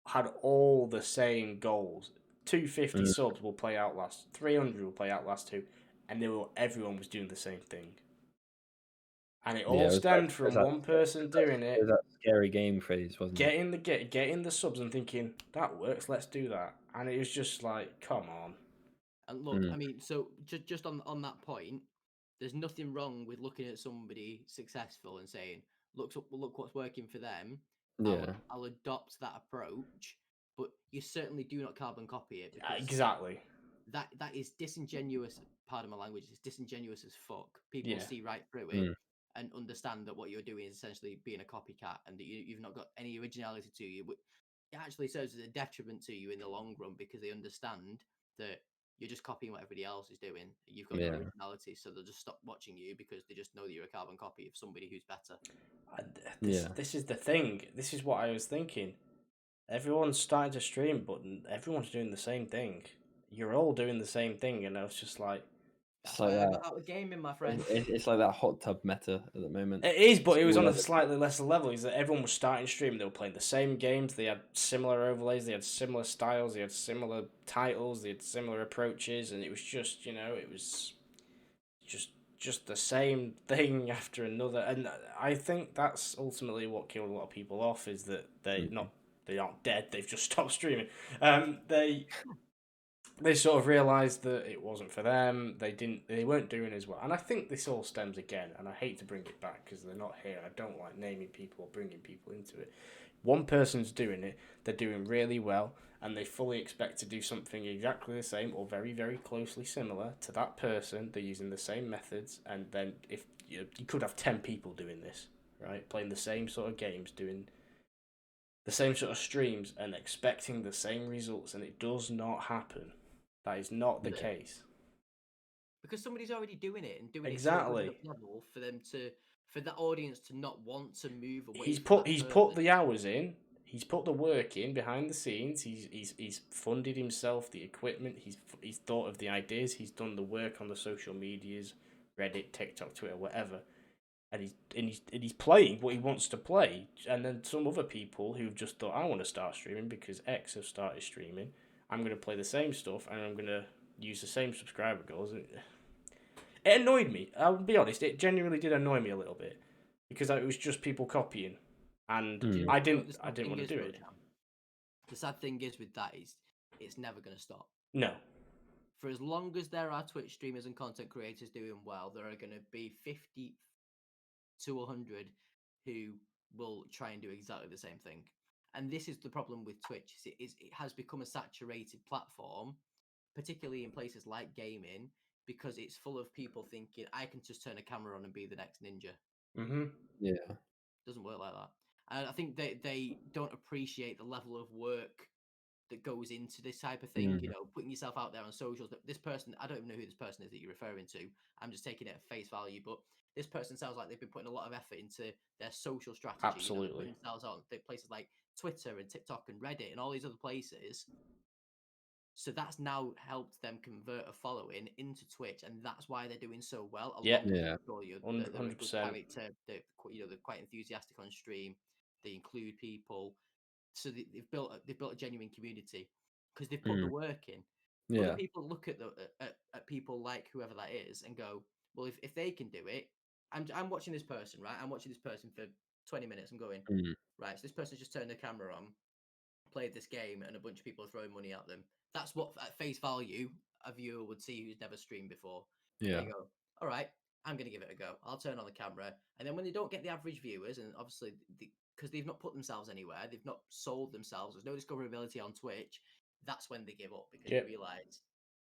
had all the same goals. 250 subs will play Outlast, 300 will play Outlast 2, and everyone was doing the same thing. And it all stemmed from one person doing it. That scary game phrase, wasn't it? Getting the subs and thinking, that works, let's do that. And it was just like, come on. And look, I mean, so just on that point, there's nothing wrong with looking at somebody successful and saying, look what's working for them. Yeah. I'll adopt that approach, but you certainly do not carbon copy it, because Exactly. that is disingenuous. Pardon my language. It's disingenuous as fuck. People Yeah. see right through it and understand that what you're doing is essentially being a copycat, and that you've not got any originality to you. But it actually serves as a detriment to you in the long run, because they understand that you're just copying what everybody else is doing. You've got no originality, so they'll just stop watching you because they just know that you're a carbon copy of somebody who's better. This is the thing. This is what I was thinking. Everyone's starting to stream, but everyone's doing the same thing. You're all doing the same thing, and I was just like, that's why I got out of gaming, my friend. It's like that hot tub meta at the moment. it is, but it was on a slightly lesser level. Is that everyone was starting to stream, they were playing the same games, they had similar overlays, they had similar styles, they had similar titles, they had similar approaches, and it was just, it was just the same thing after another. And I think that's ultimately what killed a lot of people off, is that they're not dead, they've just stopped streaming. They sort of realised that it wasn't for them. They weren't doing as well. And I think this all stems again, and I hate to bring it back because they're not here. I don't like naming people or bringing people into it. One person's doing it, they're doing really well, and they fully expect to do something exactly the same or very, very closely similar to that person. They're using the same methods, and then if you could have 10 people doing this, right? Playing the same sort of games, doing the same sort of streams, and expecting the same results, and it does not happen. That is not the case. Because somebody's already doing it and doing exactly. it to a level for them for that audience to not want to move away. He's put the hours in. He's put the work in behind the scenes. He's funded himself the equipment. He's thought of the ideas. He's done the work on the social medias, Reddit, TikTok, Twitter, whatever. And he's playing what he wants to play. And then some other people who've just thought, I want to start streaming because X have started streaming. I'm going to play the same stuff, and I'm going to use the same subscriber goals. It annoyed me. I'll be honest, it genuinely did annoy me a little bit, because it was just people copying, and I didn't want to do it. The sad thing is with that is it's never going to stop. No. For as long as there are Twitch streamers and content creators doing well, there are going to be 50 to 100 who will try and do exactly the same thing. And this is the problem with Twitch. It has become a saturated platform, particularly in places like gaming, because it's full of people thinking, I can just turn a camera on and be the next ninja. Mm-hmm. Yeah. Doesn't work like that. And I think they don't appreciate the level of work that goes into this type of thing. Putting yourself out there on socials. This person, I don't even know who this person is that you're referring to. I'm just taking it at face value, but this person sounds like they've been putting a lot of effort into their social strategy. Absolutely. Putting themselves on places like Twitter and TikTok and Reddit and all these other places. So that's now helped them convert a following into Twitch, and that's why they're doing so well. Yeah, they're 100%. They're quite enthusiastic on stream. They include people, so they've built a genuine community because they've put the work in. Yeah. Other people look at at people like whoever that is and go, well, if they can do it, I'm watching this person, right? I'm watching this person for 20 minutes. I'm going, right, so this person's just turned the camera on, played this game, and a bunch of people are throwing money at them. That's what, at face value, a viewer would see who's never streamed before. Yeah. They go, all right, I'm going to give it a go. I'll turn on the camera. And then when they don't get the average viewers, and obviously because they've not put themselves anywhere, they've not sold themselves, there's no discoverability on Twitch, that's when they give up, because they realise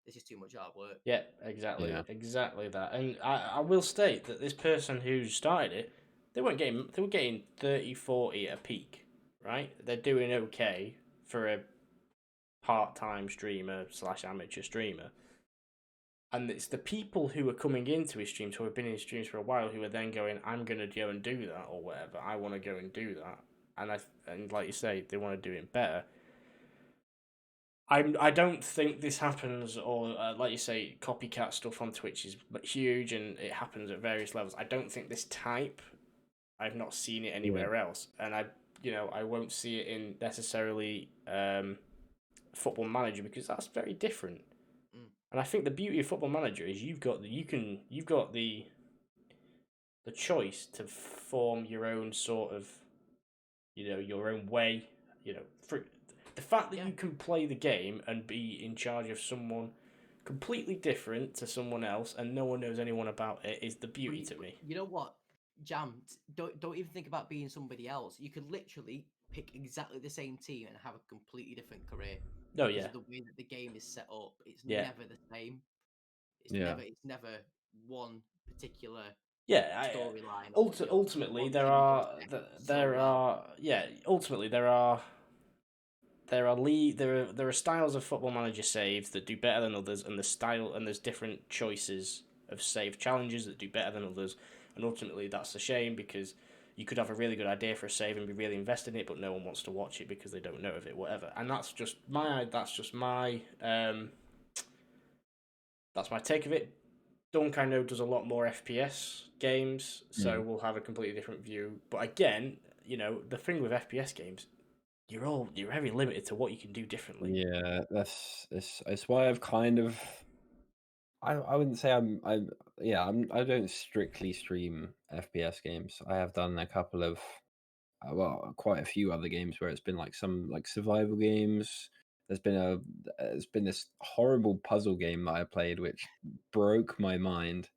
this is too much hard work. Yeah, exactly. Yeah. Exactly that. And I will state that this person who started it, they were getting 30, 40 at a peak, right? They're doing okay for a part-time streamer / amateur streamer. And it's the people who are coming into his streams, who have been in his streams for a while, who are then going, I'm going to go and do that, or whatever. I want to go and do that. And like you say, they want to do it better. I don't think this happens, or like you say, copycat stuff on Twitch is huge, and it happens at various levels. I don't think this type, I've not seen it anywhere else. And I won't see it in necessarily Football Manager, because that's very different. And I think the beauty of Football Manager is you've got the choice to form your own sort of, your own way. The fact that you can play the game and be in charge of someone completely different to someone else, and no one knows anyone about it, is the beauty to me. You know what? Jam, don't even think about being somebody else. You could literally pick exactly the same team and have a completely different career Oh because yeah, of the way that the game is set up. It's yeah, never the same. Yeah. It's never one particular yeah. storyline or Ultimately, one there team does are X so there well. are yeah. Ultimately, there are styles of Football Manager saves that do better than others, and there's different choices of save challenges that do better than others, and ultimately that's a shame because you could have a really good idea for a save and be really invested in it, but no one wants to watch it because they don't know of it, whatever. And that's my take of it. Dunk, I know, does a lot more FPS games, so Mm. we'll have a completely different view. But again, the thing with FPS games, you're very limited to what you can do differently. Yeah, it's why I've kind of I wouldn't say I don't strictly stream FPS games. I have done a couple of quite a few other games where it's been like some like survival games. There's been this horrible puzzle game that I played which broke my mind.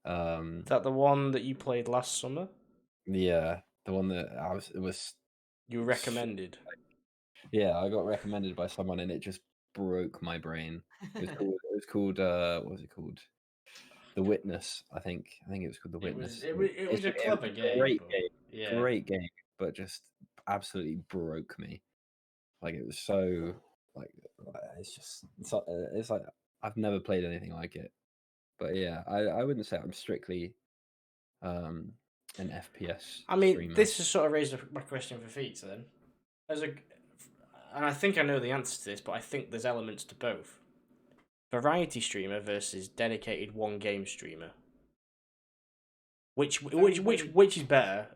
Is that the one that you played last summer? Yeah, the one that it was You recommended. yeah, I got recommended by someone and it just broke my brain. It was called what was it called? The Witness, I think. I think it was called The It was Witness. it was, it was a It was clever a game, but yeah. great game, but just absolutely broke me. Like it was so like it's like I've never played anything like it. But yeah, I wouldn't say I'm strictly um an FPS I mean, streamer. this has sort of raised my question for Feats then. And I think I know the answer to this, but I think there's elements to both. Variety streamer versus dedicated one game streamer. Which is better?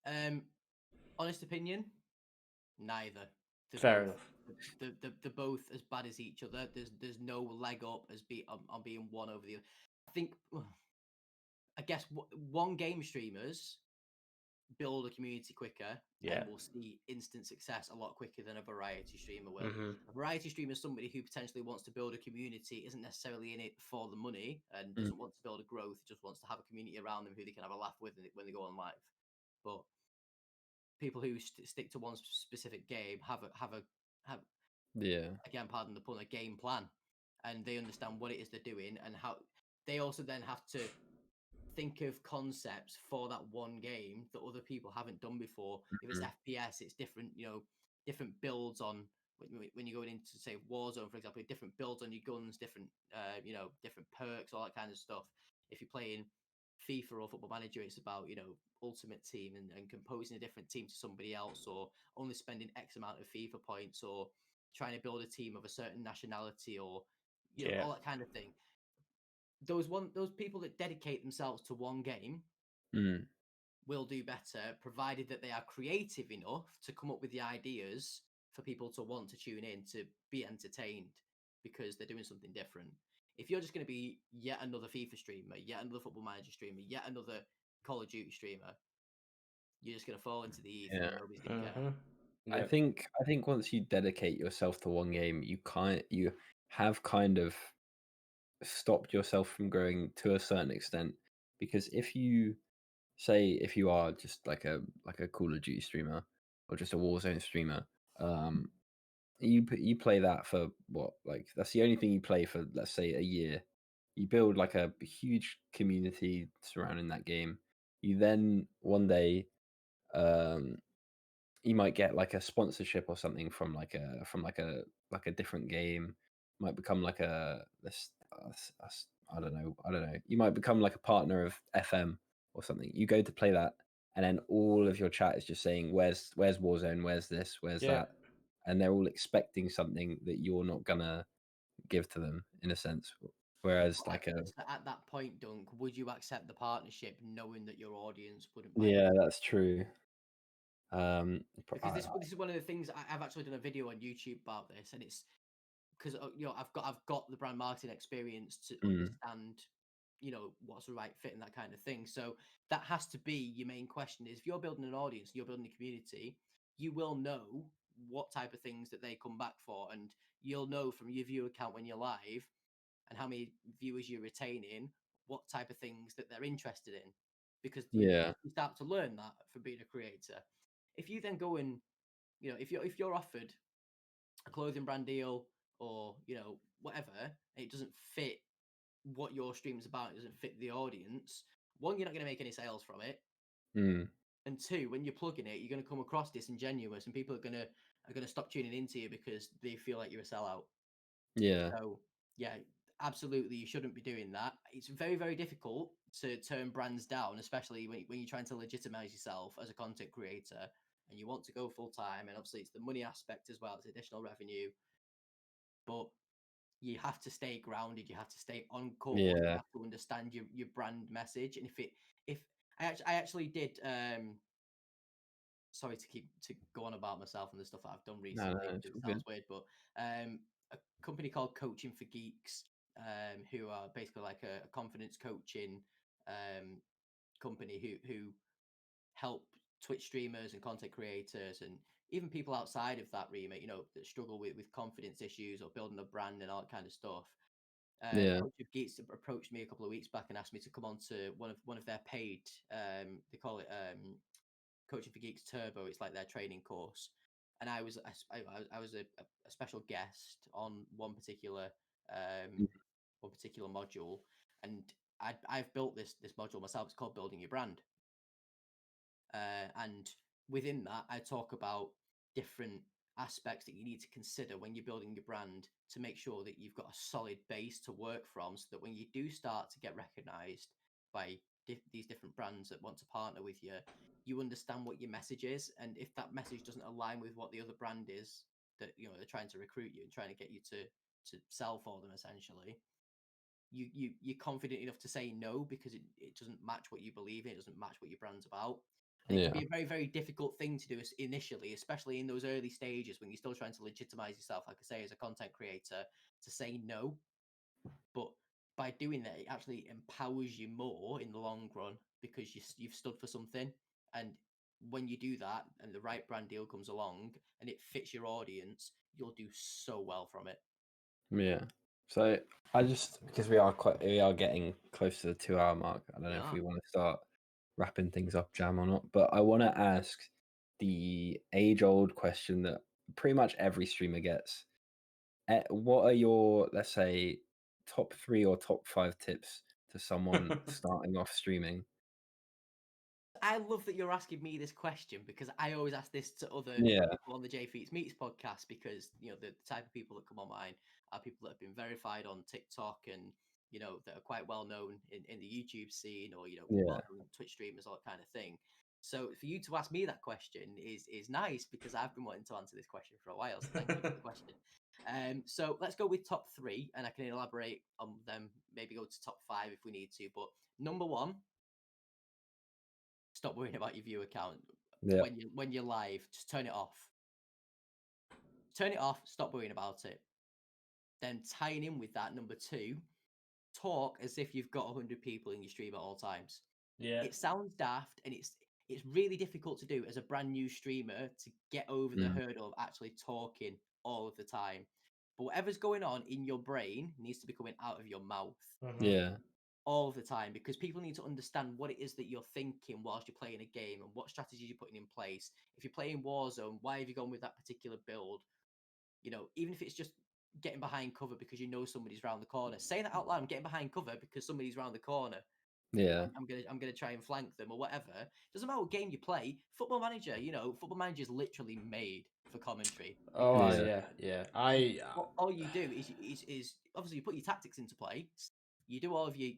And Honest opinion, neither. They're fair both enough. they're both as bad as each other. There's no leg up as on being one over the other. I think I guess one game streamers build a community quicker Yeah. and will see instant success a lot quicker than a variety streamer will. Mm-hmm. A variety streamer is somebody who potentially wants to build a community, isn't necessarily in it for the money, and doesn't want to build a growth, just wants to have a community around them who they can have a laugh with when they go on live. But people who stick to one specific game have Yeah. again, pardon the pun, a game plan, and they understand what it is they're doing and how they also then have to think of concepts for that one game that other people haven't done before. If it's FPS, it's different, different builds on when you're going into say Warzone, for example, different builds on your guns, different different perks, all that kind of stuff. If you're playing FIFA or Football Manager, it's about Ultimate Team and composing a different team to somebody else, or only spending X amount of FIFA points, or trying to build a team of a certain nationality, or Yeah. all that kind of thing. Those people that dedicate themselves to one game will do better, provided that they are creative enough to come up with the ideas for people to want to tune in to be entertained because they're doing something different. If you're just going to be yet another FIFA streamer, yet another Football Manager streamer, yet another Call of Duty streamer, you're just going to fall into the ether Yeah. and nobody's going to care. I think once you dedicate yourself to one game, you have kind of stopped yourself from growing to a certain extent, because if you are just like a Call of Duty streamer or just a Warzone streamer, you play that for what, like that's the only thing you play for, let's say, a year. You build like a huge community surrounding that game. You then one day um you might get like a sponsorship or something from like a different game. Might become like I don't know. You might become like a partner of FM or something. You go to play that, and then all of your chat is just saying, "Where's Warzone? Where's this? Where's Yeah. that?" And they're all expecting something that you're not gonna give to them, in a sense. Whereas But at that point, Dunk, would you accept the partnership knowing that your audience wouldn't buy yeah, it? that's true. Because this is one of the things I've actually done a video on YouTube about this, and it's because I've got the brand marketing experience to understand what's the right fit and that kind of thing. So that has to be your main question: is if you're building an audience, you're building a community, you will know what type of things that they come back for, and you'll know from your view account when you're live and how many viewers you're retaining what type of things that they're interested in. because Yeah. you start to learn that from being a creator. If you then go and, if you're offered a clothing brand deal or whatever, and it doesn't fit what your stream's about, it doesn't fit the audience. One, you're not going to make any sales from it, and two, when you're plugging it, you're going to come across disingenuous, and people are going to stop tuning into you because they feel like you're a sellout. Yeah. So yeah, absolutely, you shouldn't be doing that. It's very, very difficult to turn brands down, especially when you're trying to legitimize yourself as a content creator and you want to go full time. And obviously, it's the money aspect as well; it's additional revenue. But you have to stay grounded. You have to stay on course. You Yeah. have to understand your brand message. And if I actually did, sorry to go on about myself and the stuff that I've done recently. No, it's It all sounds good. weird, but a company called Coaching for Geeks, who are basically like a confidence coaching company who help Twitch streamers and content creators and even people outside of that remit, that struggle with confidence issues or building a brand and all that kind of stuff. Yeah. Coach of Geeks approached me a couple of weeks back and asked me to come on to one of their paid, they call it Coaching for Geeks Turbo. It's like their training course, and I was a special guest on Mm. one particular module, and I've built this module myself. It's called Building Your Brand, and within that, I talk about different aspects that you need to consider when you're building your brand to make sure that you've got a solid base to work from, so that when you do start to get recognized by these different brands that want to partner with you, you understand what your message is, and if that message doesn't align with what the other brand is that they're trying to recruit you and trying to get you to sell for them, essentially, you're confident enough to say no because it doesn't match what you believe in, it doesn't match what your brand's about. And it can be a very, very difficult thing to do initially, especially in those early stages when you're still trying to legitimize yourself, like I say, as a content creator, to say no. But by doing that, it actually empowers you more in the long run because you've stood for something. And when you do that and the right brand deal comes along and it fits your audience, you'll do so well from it. Yeah. So because we are getting close to the 2 hour mark. I don't know if we want to start wrapping things up, Jam, or not, but I want to ask the age-old question that pretty much every streamer gets. What are your, let's say, top 3 or top 5 tips to someone starting off streaming? I love that you're asking me this question because I always ask this to other Yeah. people on the JFeetzz podcast, because the type of people that come on mine are people that have been verified on TikTok and that are quite well known in the YouTube scene, or well known Twitch streamers, all that kind of thing. So for you to ask me that question is nice, because I've been wanting to answer this question for a while. So thank you for the question. So let's go with top 3, and I can elaborate on them. Maybe go to top 5 if we need to. But number 1. Stop worrying about your view account. Yeah. When you're live, just turn it off. Turn it off. Stop worrying about it. Then tying in with that, number 2, talk as if you've got 100 people in your stream at all times. Yeah. It sounds daft, and it's really difficult to do as a brand new streamer to get over the hurdle of actually talking all of the time. But whatever's going on in your brain needs to be coming out of your mouth. Yeah. All the time, because people need to understand what it is that you're thinking whilst you're playing a game and what strategies you're putting in place. If you're playing Warzone, why have you gone with that particular build? Even if it's just getting behind cover because somebody's around the corner, saying that out loud, I'm getting behind cover because somebody's around the corner. Yeah. I'm gonna try and flank them or whatever. Doesn't matter what game you play. Football Manager, Football Manager is literally made for commentary. Oh Because yeah. all you do is obviously you put your tactics into play. You do all of your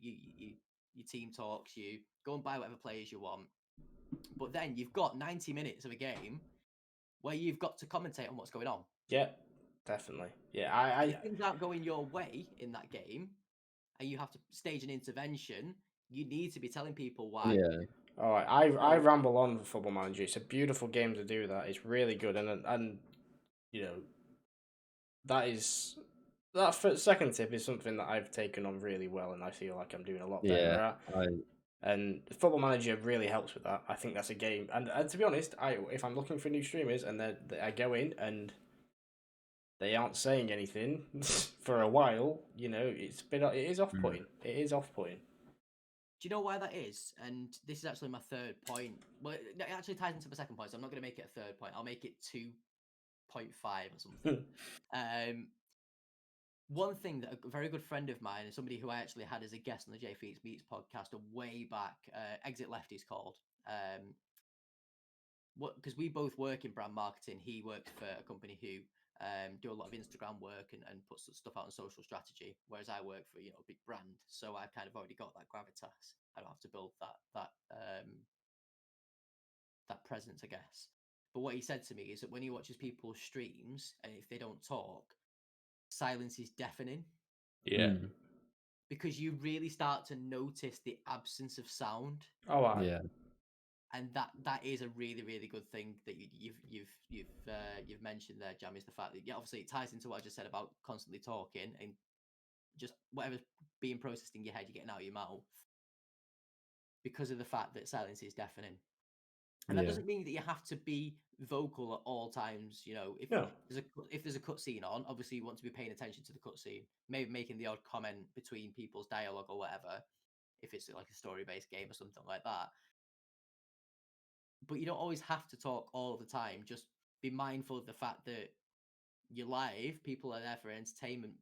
team talks. You go and buy whatever players you want, but then you've got 90 minutes of a game where you've got to commentate on what's going on. Yeah, definitely. Yeah, If things aren't going your way in that game, and you have to stage an intervention, you need to be telling people why. Yeah. All right, I ramble on for Football Manager. It's a beautiful game to do that. It's really good, and that second tip is something that I've taken on really well, and I feel like I'm doing a lot better Yeah. at. And Football Manager really helps with that. I think that's a game, and to be honest, if I'm looking for new streamers and I go in and they aren't saying anything for a while, it is off-putting. It is off-putting. Do you know why that is? And this is actually my third point. Well, it actually ties into my second point, so I'm not going to make it a third point. I'll make it 2.5 or something. One thing that a very good friend of mine and somebody who I actually had as a guest on the JFeetzz podcast a way back, Exit Left is called. Because we both work in brand marketing. He works for a company who do a lot of Instagram work and put stuff out on social strategy, whereas I work for a big brand. So I kind of already got that gravitas. I don't have to build that presence, I guess. But what he said to me is that when he watches people's streams and if they don't talk, silence is deafening. Yeah. Because you really start to notice the absence of sound. Oh, wow. Yeah. And that is a really, really good thing that you've mentioned there, Jam, is the fact that obviously it ties into what I just said about constantly talking and just whatever's being processed in your head, you're getting out of your mouth because of the fact that silence is deafening. And that doesn't mean that you have to be vocal at all times. If there's a cutscene on, obviously you want to be paying attention to the cutscene, maybe making the odd comment between people's dialogue or whatever, if it's like a story-based game or something like that. But you don't always have to talk all the time. Just be mindful of the fact that you're live, people are there for entertainment,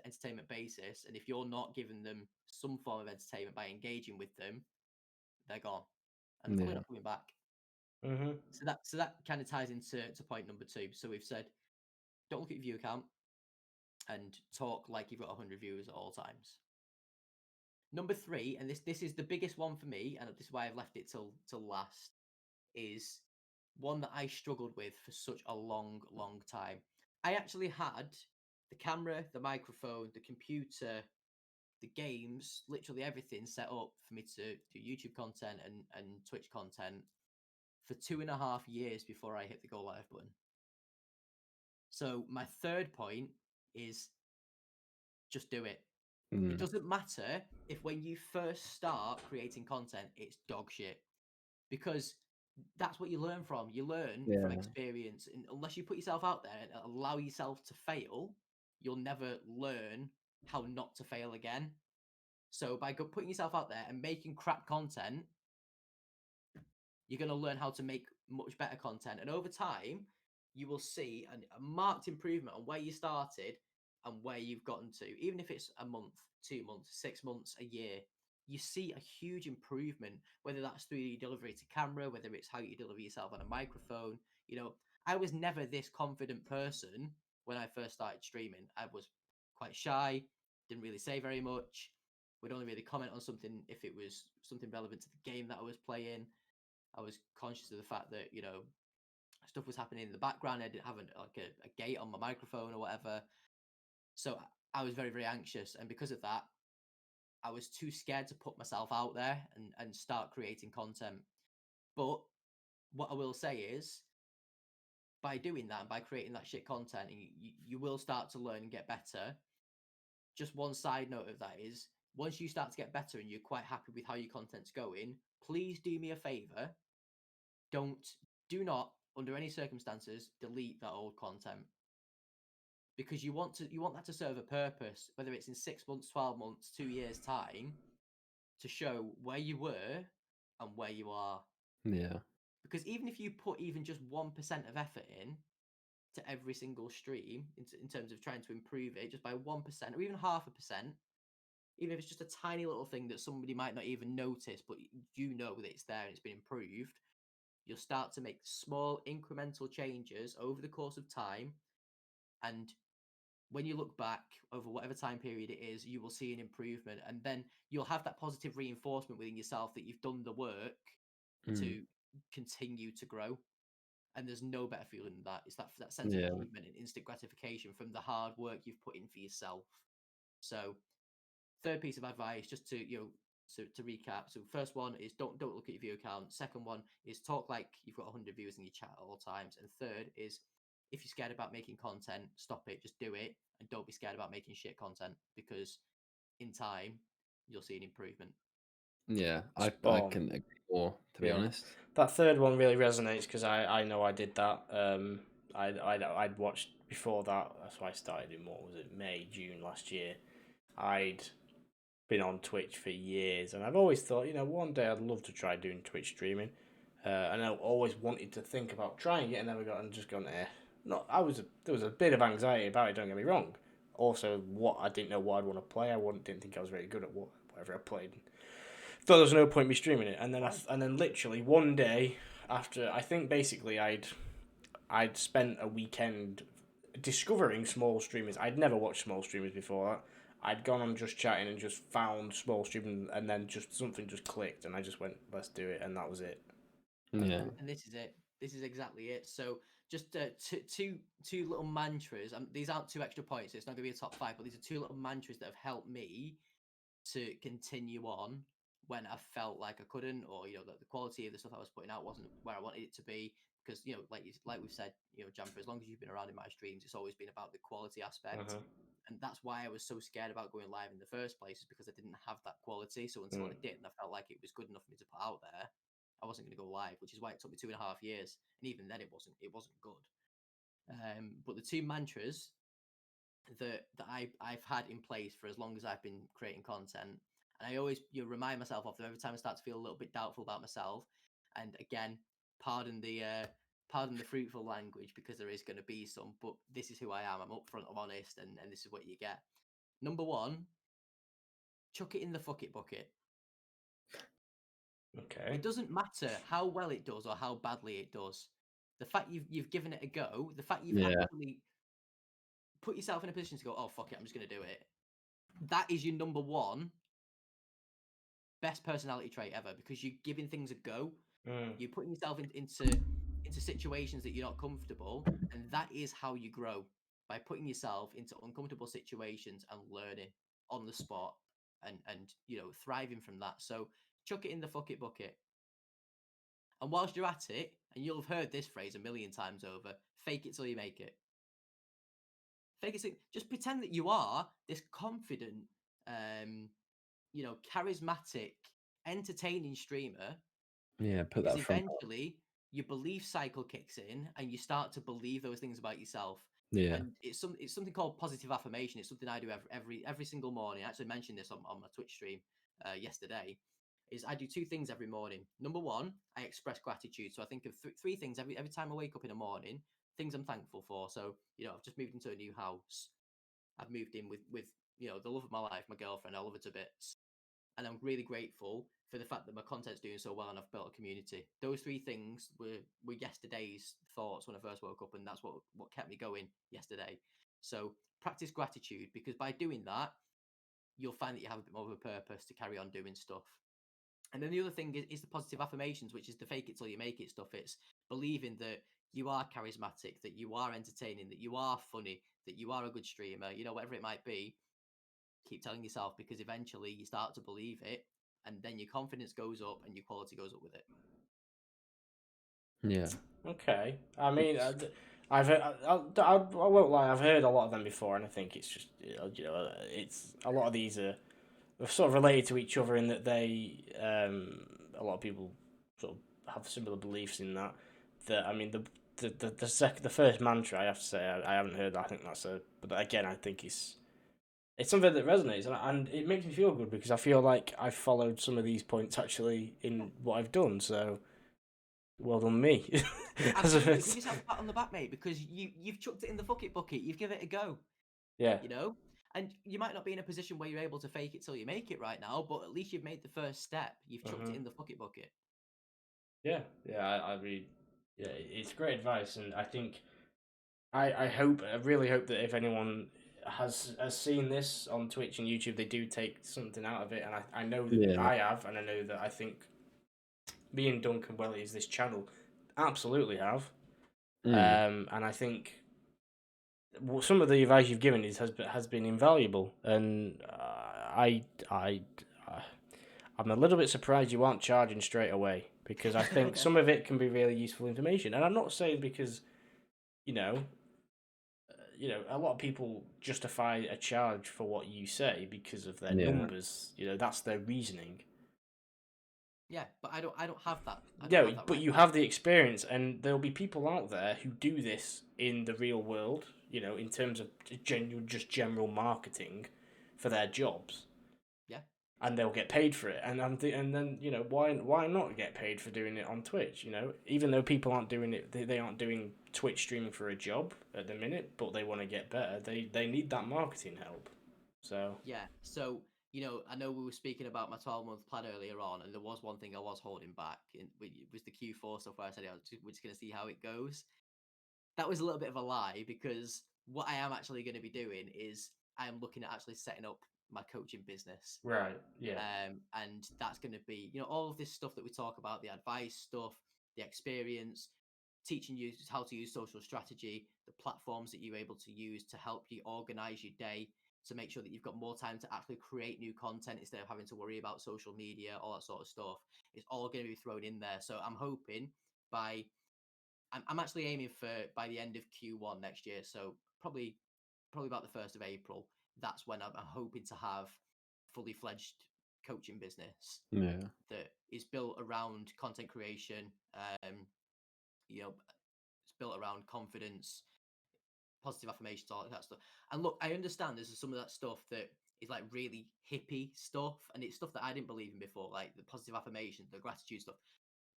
entertainment basis. And if you're not giving them some form of entertainment by engaging with them, they're gone. And they're probably not coming back. Mm-hmm. So that kind of ties into point number 2. So we've said, don't look at your view count and talk like you've got 100 viewers at all times. Number 3, and this is the biggest one for me, and this is why I've left it till last, is one that I struggled with for such a long, long time. I actually had the camera, the microphone, the computer, the games, literally everything set up for me to do YouTube content and Twitch content for 2.5 years before I hit the go live button. So my third point is just do it. It doesn't matter if when you first start creating content, it's dog shit, because that's what you learn from. You learn from experience. And unless you put yourself out there and allow yourself to fail, you'll never learn how not to fail again. So by putting yourself out there and making crap content, you're going to learn how to make much better content. And over time, you will see a marked improvement on where you started and where you've gotten to. Even if it's a month, 2 months, 6 months, a year, you see a huge improvement, whether that's through your delivery to camera, whether it's how you deliver yourself on a microphone. I was never this confident person when I first started streaming. I was quite shy, didn't really say very much, would only really comment on something if it was something relevant to the game that I was playing. I was conscious of the fact that, stuff was happening in the background. I didn't have a gate on my microphone or whatever. So I was very, very anxious. And because of that, I was too scared to put myself out there and start creating content. But what I will say is, by doing that, by creating that shit content, you will start to learn and get better. Just one side note of that is, once you start to get better and you're quite happy with how your content's going, please do me a favor. Do not, under any circumstances, delete that old content, because you want that to serve a purpose, whether it's in 6 months, 12 months, 2 years time, to show where you were and where you are. Yeah. Because even if you put even just 1% of effort in to every single stream in terms of trying to improve it just by 1% or even 0.5%, even if it's just a tiny little thing that somebody might not even notice, but you know that it's there and it's been improved, you'll start to make small incremental changes over the course of time. And when you look back over whatever time period it is, you will see an improvement. And then you'll have that positive reinforcement within yourself that you've done the work to continue to grow. And there's no better feeling than that. It's that sense of achievement and instant gratification from the hard work you've put in for yourself. So third piece of advice, just to to recap. So first one is don't look at your view count. Second one is talk like you've got 100 viewers in your chat at all times. And third is, if you're scared about making content, stop it, just do it. And don't be scared about making shit content, because in time you'll see an improvement. Yeah, I can agree more, to be honest. That third one really resonates, because I know I did that. I'd watched before that. That's why I started in, what was it, May, June last year. I'd been on Twitch for years, and I've always thought, one day I'd love to try doing Twitch streaming. And I always wanted to think about trying it, and never got, and just gone, No, there was a bit of anxiety about it. Don't get me wrong. Also, I didn't know what I'd want to play. Didn't think I was very good at whatever I played. Thought there was no point me streaming it, and then literally one day after, I think basically I'd spent a weekend discovering small streamers. I'd never watched small streamers before that. I'd gone on Just Chatting and just found small streaming, and then just something just clicked, and I just went, let's do it, and that was it. Yeah. And this is it. This is exactly it. So just two little mantras. These aren't 2 extra points. So it's not going to be a top 5, but these are 2 little mantras that have helped me to continue on when I felt like I couldn't, or the quality of the stuff I was putting out wasn't where I wanted it to be. Because like we've said, Jam, for as long as you've been around in my streams, it's always been about the quality aspect. And that's why I was so scared about going live in the first place, is because I didn't have that quality. So until I did, and I felt like it was good enough for me to put out there, I wasn't going to go live, which is why it took me 2.5 years. And even then, it wasn't good. But the 2 mantras that I've had in place for as long as I've been creating content, and I always remind myself of them every time I start to feel a little bit doubtful about myself. And again, pardon the fruitful language, because there is going to be some, but this is who I am. I'm upfront, I'm honest, and this is what you get. Number 1, chuck it in the fuck it bucket. Okay. It doesn't matter how well it does or how badly it does. The fact you've given it a go, the fact you've actually put yourself in a position to go, oh fuck it, I'm just going to do it. That is your number 1 best personality trait ever, because you're giving things a go. You're putting yourself into situations that you're not comfortable, and that is how you grow, by putting yourself into uncomfortable situations and learning on the spot, and thriving from that. So chuck it in the fuck it bucket. And whilst you're at it, and you'll have heard this phrase a million times over, fake it till you make it. Fake it. Just pretend that you are this confident, charismatic, entertaining streamer. Yeah, put because that front. eventually your belief cycle kicks in, and you start to believe those things about yourself. Yeah. And it's something called positive affirmation. It's something I do every single morning. I actually mentioned this on my Twitch stream yesterday. Is I do 2 things every morning. Number 1, I express gratitude. So I think of 3 things every time I wake up in the morning, things I'm thankful for. So I've just moved into a new house. I've moved in with the love of my life, my girlfriend. I love her to bits, and I'm really grateful for the fact that my content's doing so well and I've built a community. Those 3 things were yesterday's thoughts when I first woke up, and that's what kept me going yesterday. So practice gratitude, because by doing that, you'll find that you have a bit more of a purpose to carry on doing stuff. And then the other thing is the positive affirmations, which is the fake it till you make it stuff. It's believing that you are charismatic, that you are entertaining, that you are funny, that you are a good streamer, whatever it might be. Keep telling yourself, because eventually you start to believe it, and then your confidence goes up and your quality goes up with it. Yeah. Okay. I mean, I've heard, I won't lie, I've heard a lot of them before, and I think it's just, it's a lot of these are sort of related to each other in that they, a lot of people sort of have similar beliefs in that. I mean, the first mantra, I have to say, I haven't heard that. I think but again, I think it's something that resonates, and it makes me feel good, because I feel like I've followed some of these points actually in what I've done. So, well done me. Absolutely. Give yourself a pat on the back, mate, because you've chucked it in the fuck it bucket. You've given it a go. Yeah. And you might not be in a position where you're able to fake it till you make it right now, but at least you've made the first step. You've chucked it in the fuck it bucket. Yeah. I mean, yeah, it's great advice, and I think I really hope that if anyone has seen this on Twitch and YouTube, they do take something out of it, and I know that I have, and I know that I think me and Duncan Welly's this channel absolutely have, and I think some of the advice you've given has been invaluable, and I'm a little bit surprised you aren't charging straight away, because I think some of it can be really useful information, and I'm not saying because a lot of people justify a charge for what you say because of their numbers. That's their reasoning. Yeah, but I don't have that. You have the experience, and there'll be people out there who do this in the real world, in terms of general marketing for their jobs. Yeah. and they'll get paid for it. And and then why not get paid for doing it on Twitch? Even though people aren't doing it, they aren't doing Twitch streaming for a job at the minute, but they want to get better. They need that marketing help. So yeah. So I know we were speaking about my 12-month plan earlier on, and there was one thing I was holding back. It was the Q4 stuff where I said we're just going to see how it goes. That was a little bit of a lie, because what I am actually going to be doing is I am looking at actually setting up my coaching business. right, yeah, And that's going to be, all of this stuff that we talk about, the advice stuff, the experience, teaching you how to use social strategy, the platforms that you're able to use to help you organize your day, to make sure that you've got more time to actually create new content instead of having to worry about social media, all that sort of stuff. It's all going to be thrown in there. So I'm hoping I'm actually aiming for by the end of Q1 next year. So probably about the 1st of April. That's when I'm hoping to have fully fledged coaching business that is built around content creation. It's built around confidence, positive affirmations, all that stuff. And look, I understand there's some of that stuff that is like really hippie stuff, and it's stuff that I didn't believe in before, like the positive affirmation, the gratitude stuff.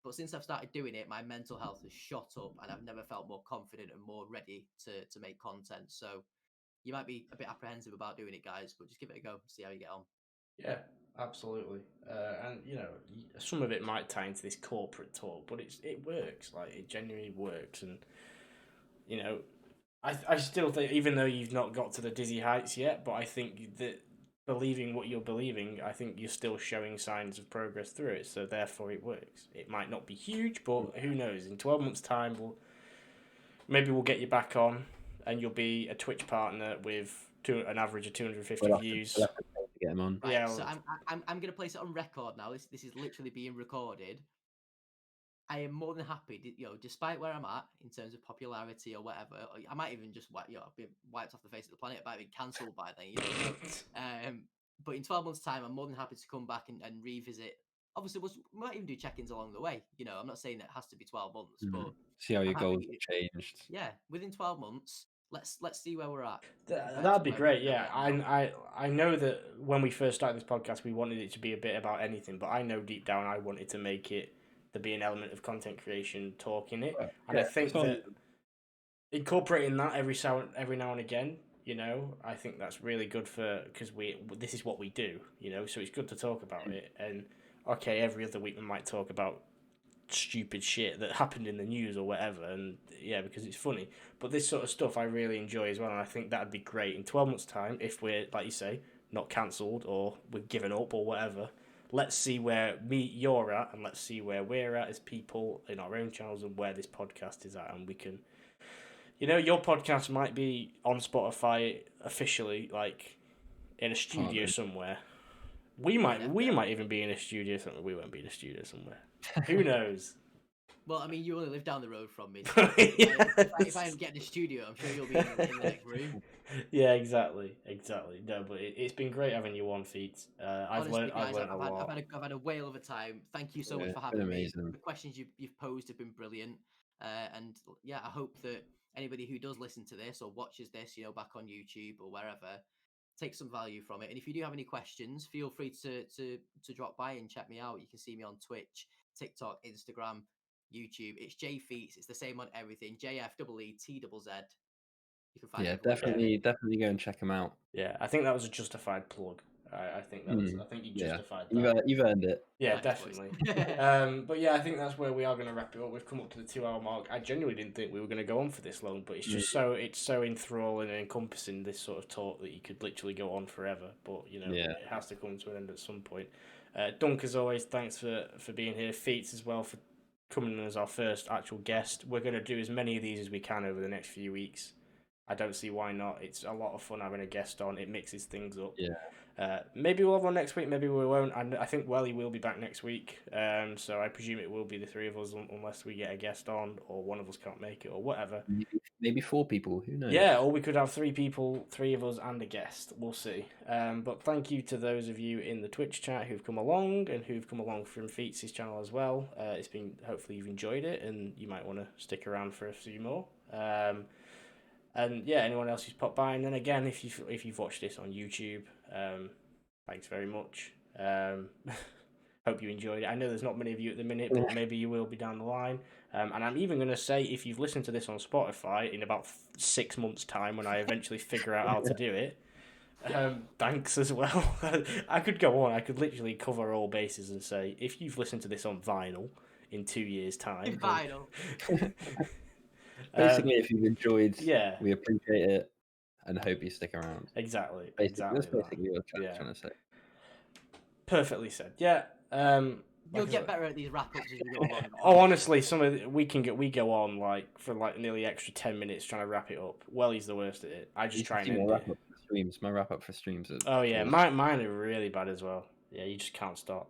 But since I've started doing it, my mental health has shot up, and I've never felt more confident and more ready to make content. So you might be a bit apprehensive about doing it, guys, but just give it a go, see how you get on. yeah, absolutely. And some of it might tie into this corporate talk, but it works. Like, it genuinely works, and I still think, even though you've not got to the dizzy heights yet, but I think that believing what you're believing, I think you're still showing signs of progress through it. So therefore, it works. It might not be huge, but who knows? In 12 months' time, we'll get you back on, and you'll be a Twitch partner with an average of 250 views. We'll have to get him on. Right, yeah, so I'm going to place it on record now. This is literally being recorded. I am more than happy, despite where I'm at in terms of popularity or whatever. I might even just be wiped off the face of the planet. I might be cancelled by then. But in 12 months' time, I'm more than happy to come back and revisit. Obviously, we might even do check-ins along the way. I'm not saying it has to be 12 months, but see how your goals have changed. Yeah, within 12 months, let's see where we're at. That'd be great. Yeah, I know that when we first started this podcast, we wanted it to be a bit about anything, but I know deep down I wanted to make it there be an element of content creation talk in it, and I think that incorporating that every now and again, I think that's really good because this is what we do, so it's good to talk about it. And okay, every other week we might talk about stupid shit that happened in the news or whatever, and because it's funny, but this sort of stuff I really enjoy as well, and I think that'd be great in 12 months' time if we're, like you say, not cancelled or we're giving up or whatever. Let's see where you're at, and let's see where we're at as people in our own channels, and where this podcast is at, and we can, your podcast might be on Spotify officially, like in a studio somewhere. We might even be in a studio somewhere. We won't be in a studio somewhere. Who knows? Well, I mean, you only live down the road from me. So if I am getting a studio, I'm sure you'll be in the next room. Yeah, exactly. No, but it's been great having you on, FeetzZ. I've learned a lot. I've had a whale of a time. Thank you so much for having me. The questions you've posed have been brilliant. And yeah, I hope that anybody who does listen to this or watches this, back on YouTube or wherever, take some value from it. And if you do have any questions, feel free to drop by and check me out. You can see me on Twitch, TikTok, Instagram, YouTube. It's JFeetzz. It's the same on everything. JFeetzz. You can find it. Definitely go and check them out. Yeah, I think that was a justified plug. I think that was. I think you justified that. You've earned it. Yeah, definitely. But yeah, I think that's where we are going to wrap it up. We've come up to the 2 hour mark. I genuinely didn't think we were going to go on for this long, but it's just so enthralling and encompassing, this sort of talk, that you could literally go on forever. But it has to come to an end at some point. Dunc, as always, thanks for being here. FeetzZ as well for coming in as our first actual guest. We're going to do as many of these as we can over the next few weeks. I don't see why not. It's a lot of fun having a guest on. It mixes things up. Yeah. Maybe we'll have one next week. Maybe we won't. And I think Welly will be back next week. So I presume it will be the three of us, unless we get a guest on, or one of us can't make it, or whatever. Maybe 4 people. Who knows? Yeah, or we could have 3 people, 3 of us and a guest. We'll see. But thank you to those of you in the Twitch chat who've come along, and who've come along from FeetzZ's channel as well. It's been, hopefully you've enjoyed it, and you might want to stick around for a few more. And yeah, anyone else who's popped by, and then again, if you've watched this on YouTube, thanks very much. Hope you enjoyed it. I know there's not many of you at the minute, but maybe you will be down the line. And I'm even going to say, if you've listened to this on Spotify in about 6 months' time, when I eventually figure out how to do it, thanks as well. I could go on. I could literally cover all bases and say, if you've listened to this on vinyl in 2 years' time... Vinyl. Basically, if you've enjoyed, yeah, we appreciate it and hope you stick around. Exactly. That's basically what I'm trying to say. Perfectly said. Yeah. You'll get better at these wrap-ups as we go along. Honestly, we go on for nearly extra 10 minutes trying to wrap it up. He's the worst at it. I just try and end it. My wrap up for streams. Mine are really bad as well. Yeah, you just can't stop.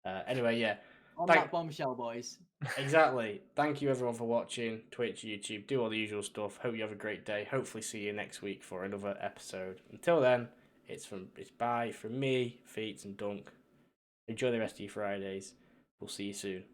Anyway, yeah. On that bombshell, boys. Exactly. Thank you everyone for watching. Twitch, YouTube, do all the usual stuff. Hope you have a great day. Hopefully see you next week for another episode. Until then, it's bye from me, JFeetzz and Dunc. Enjoy the rest of your Fridays. We'll see you soon.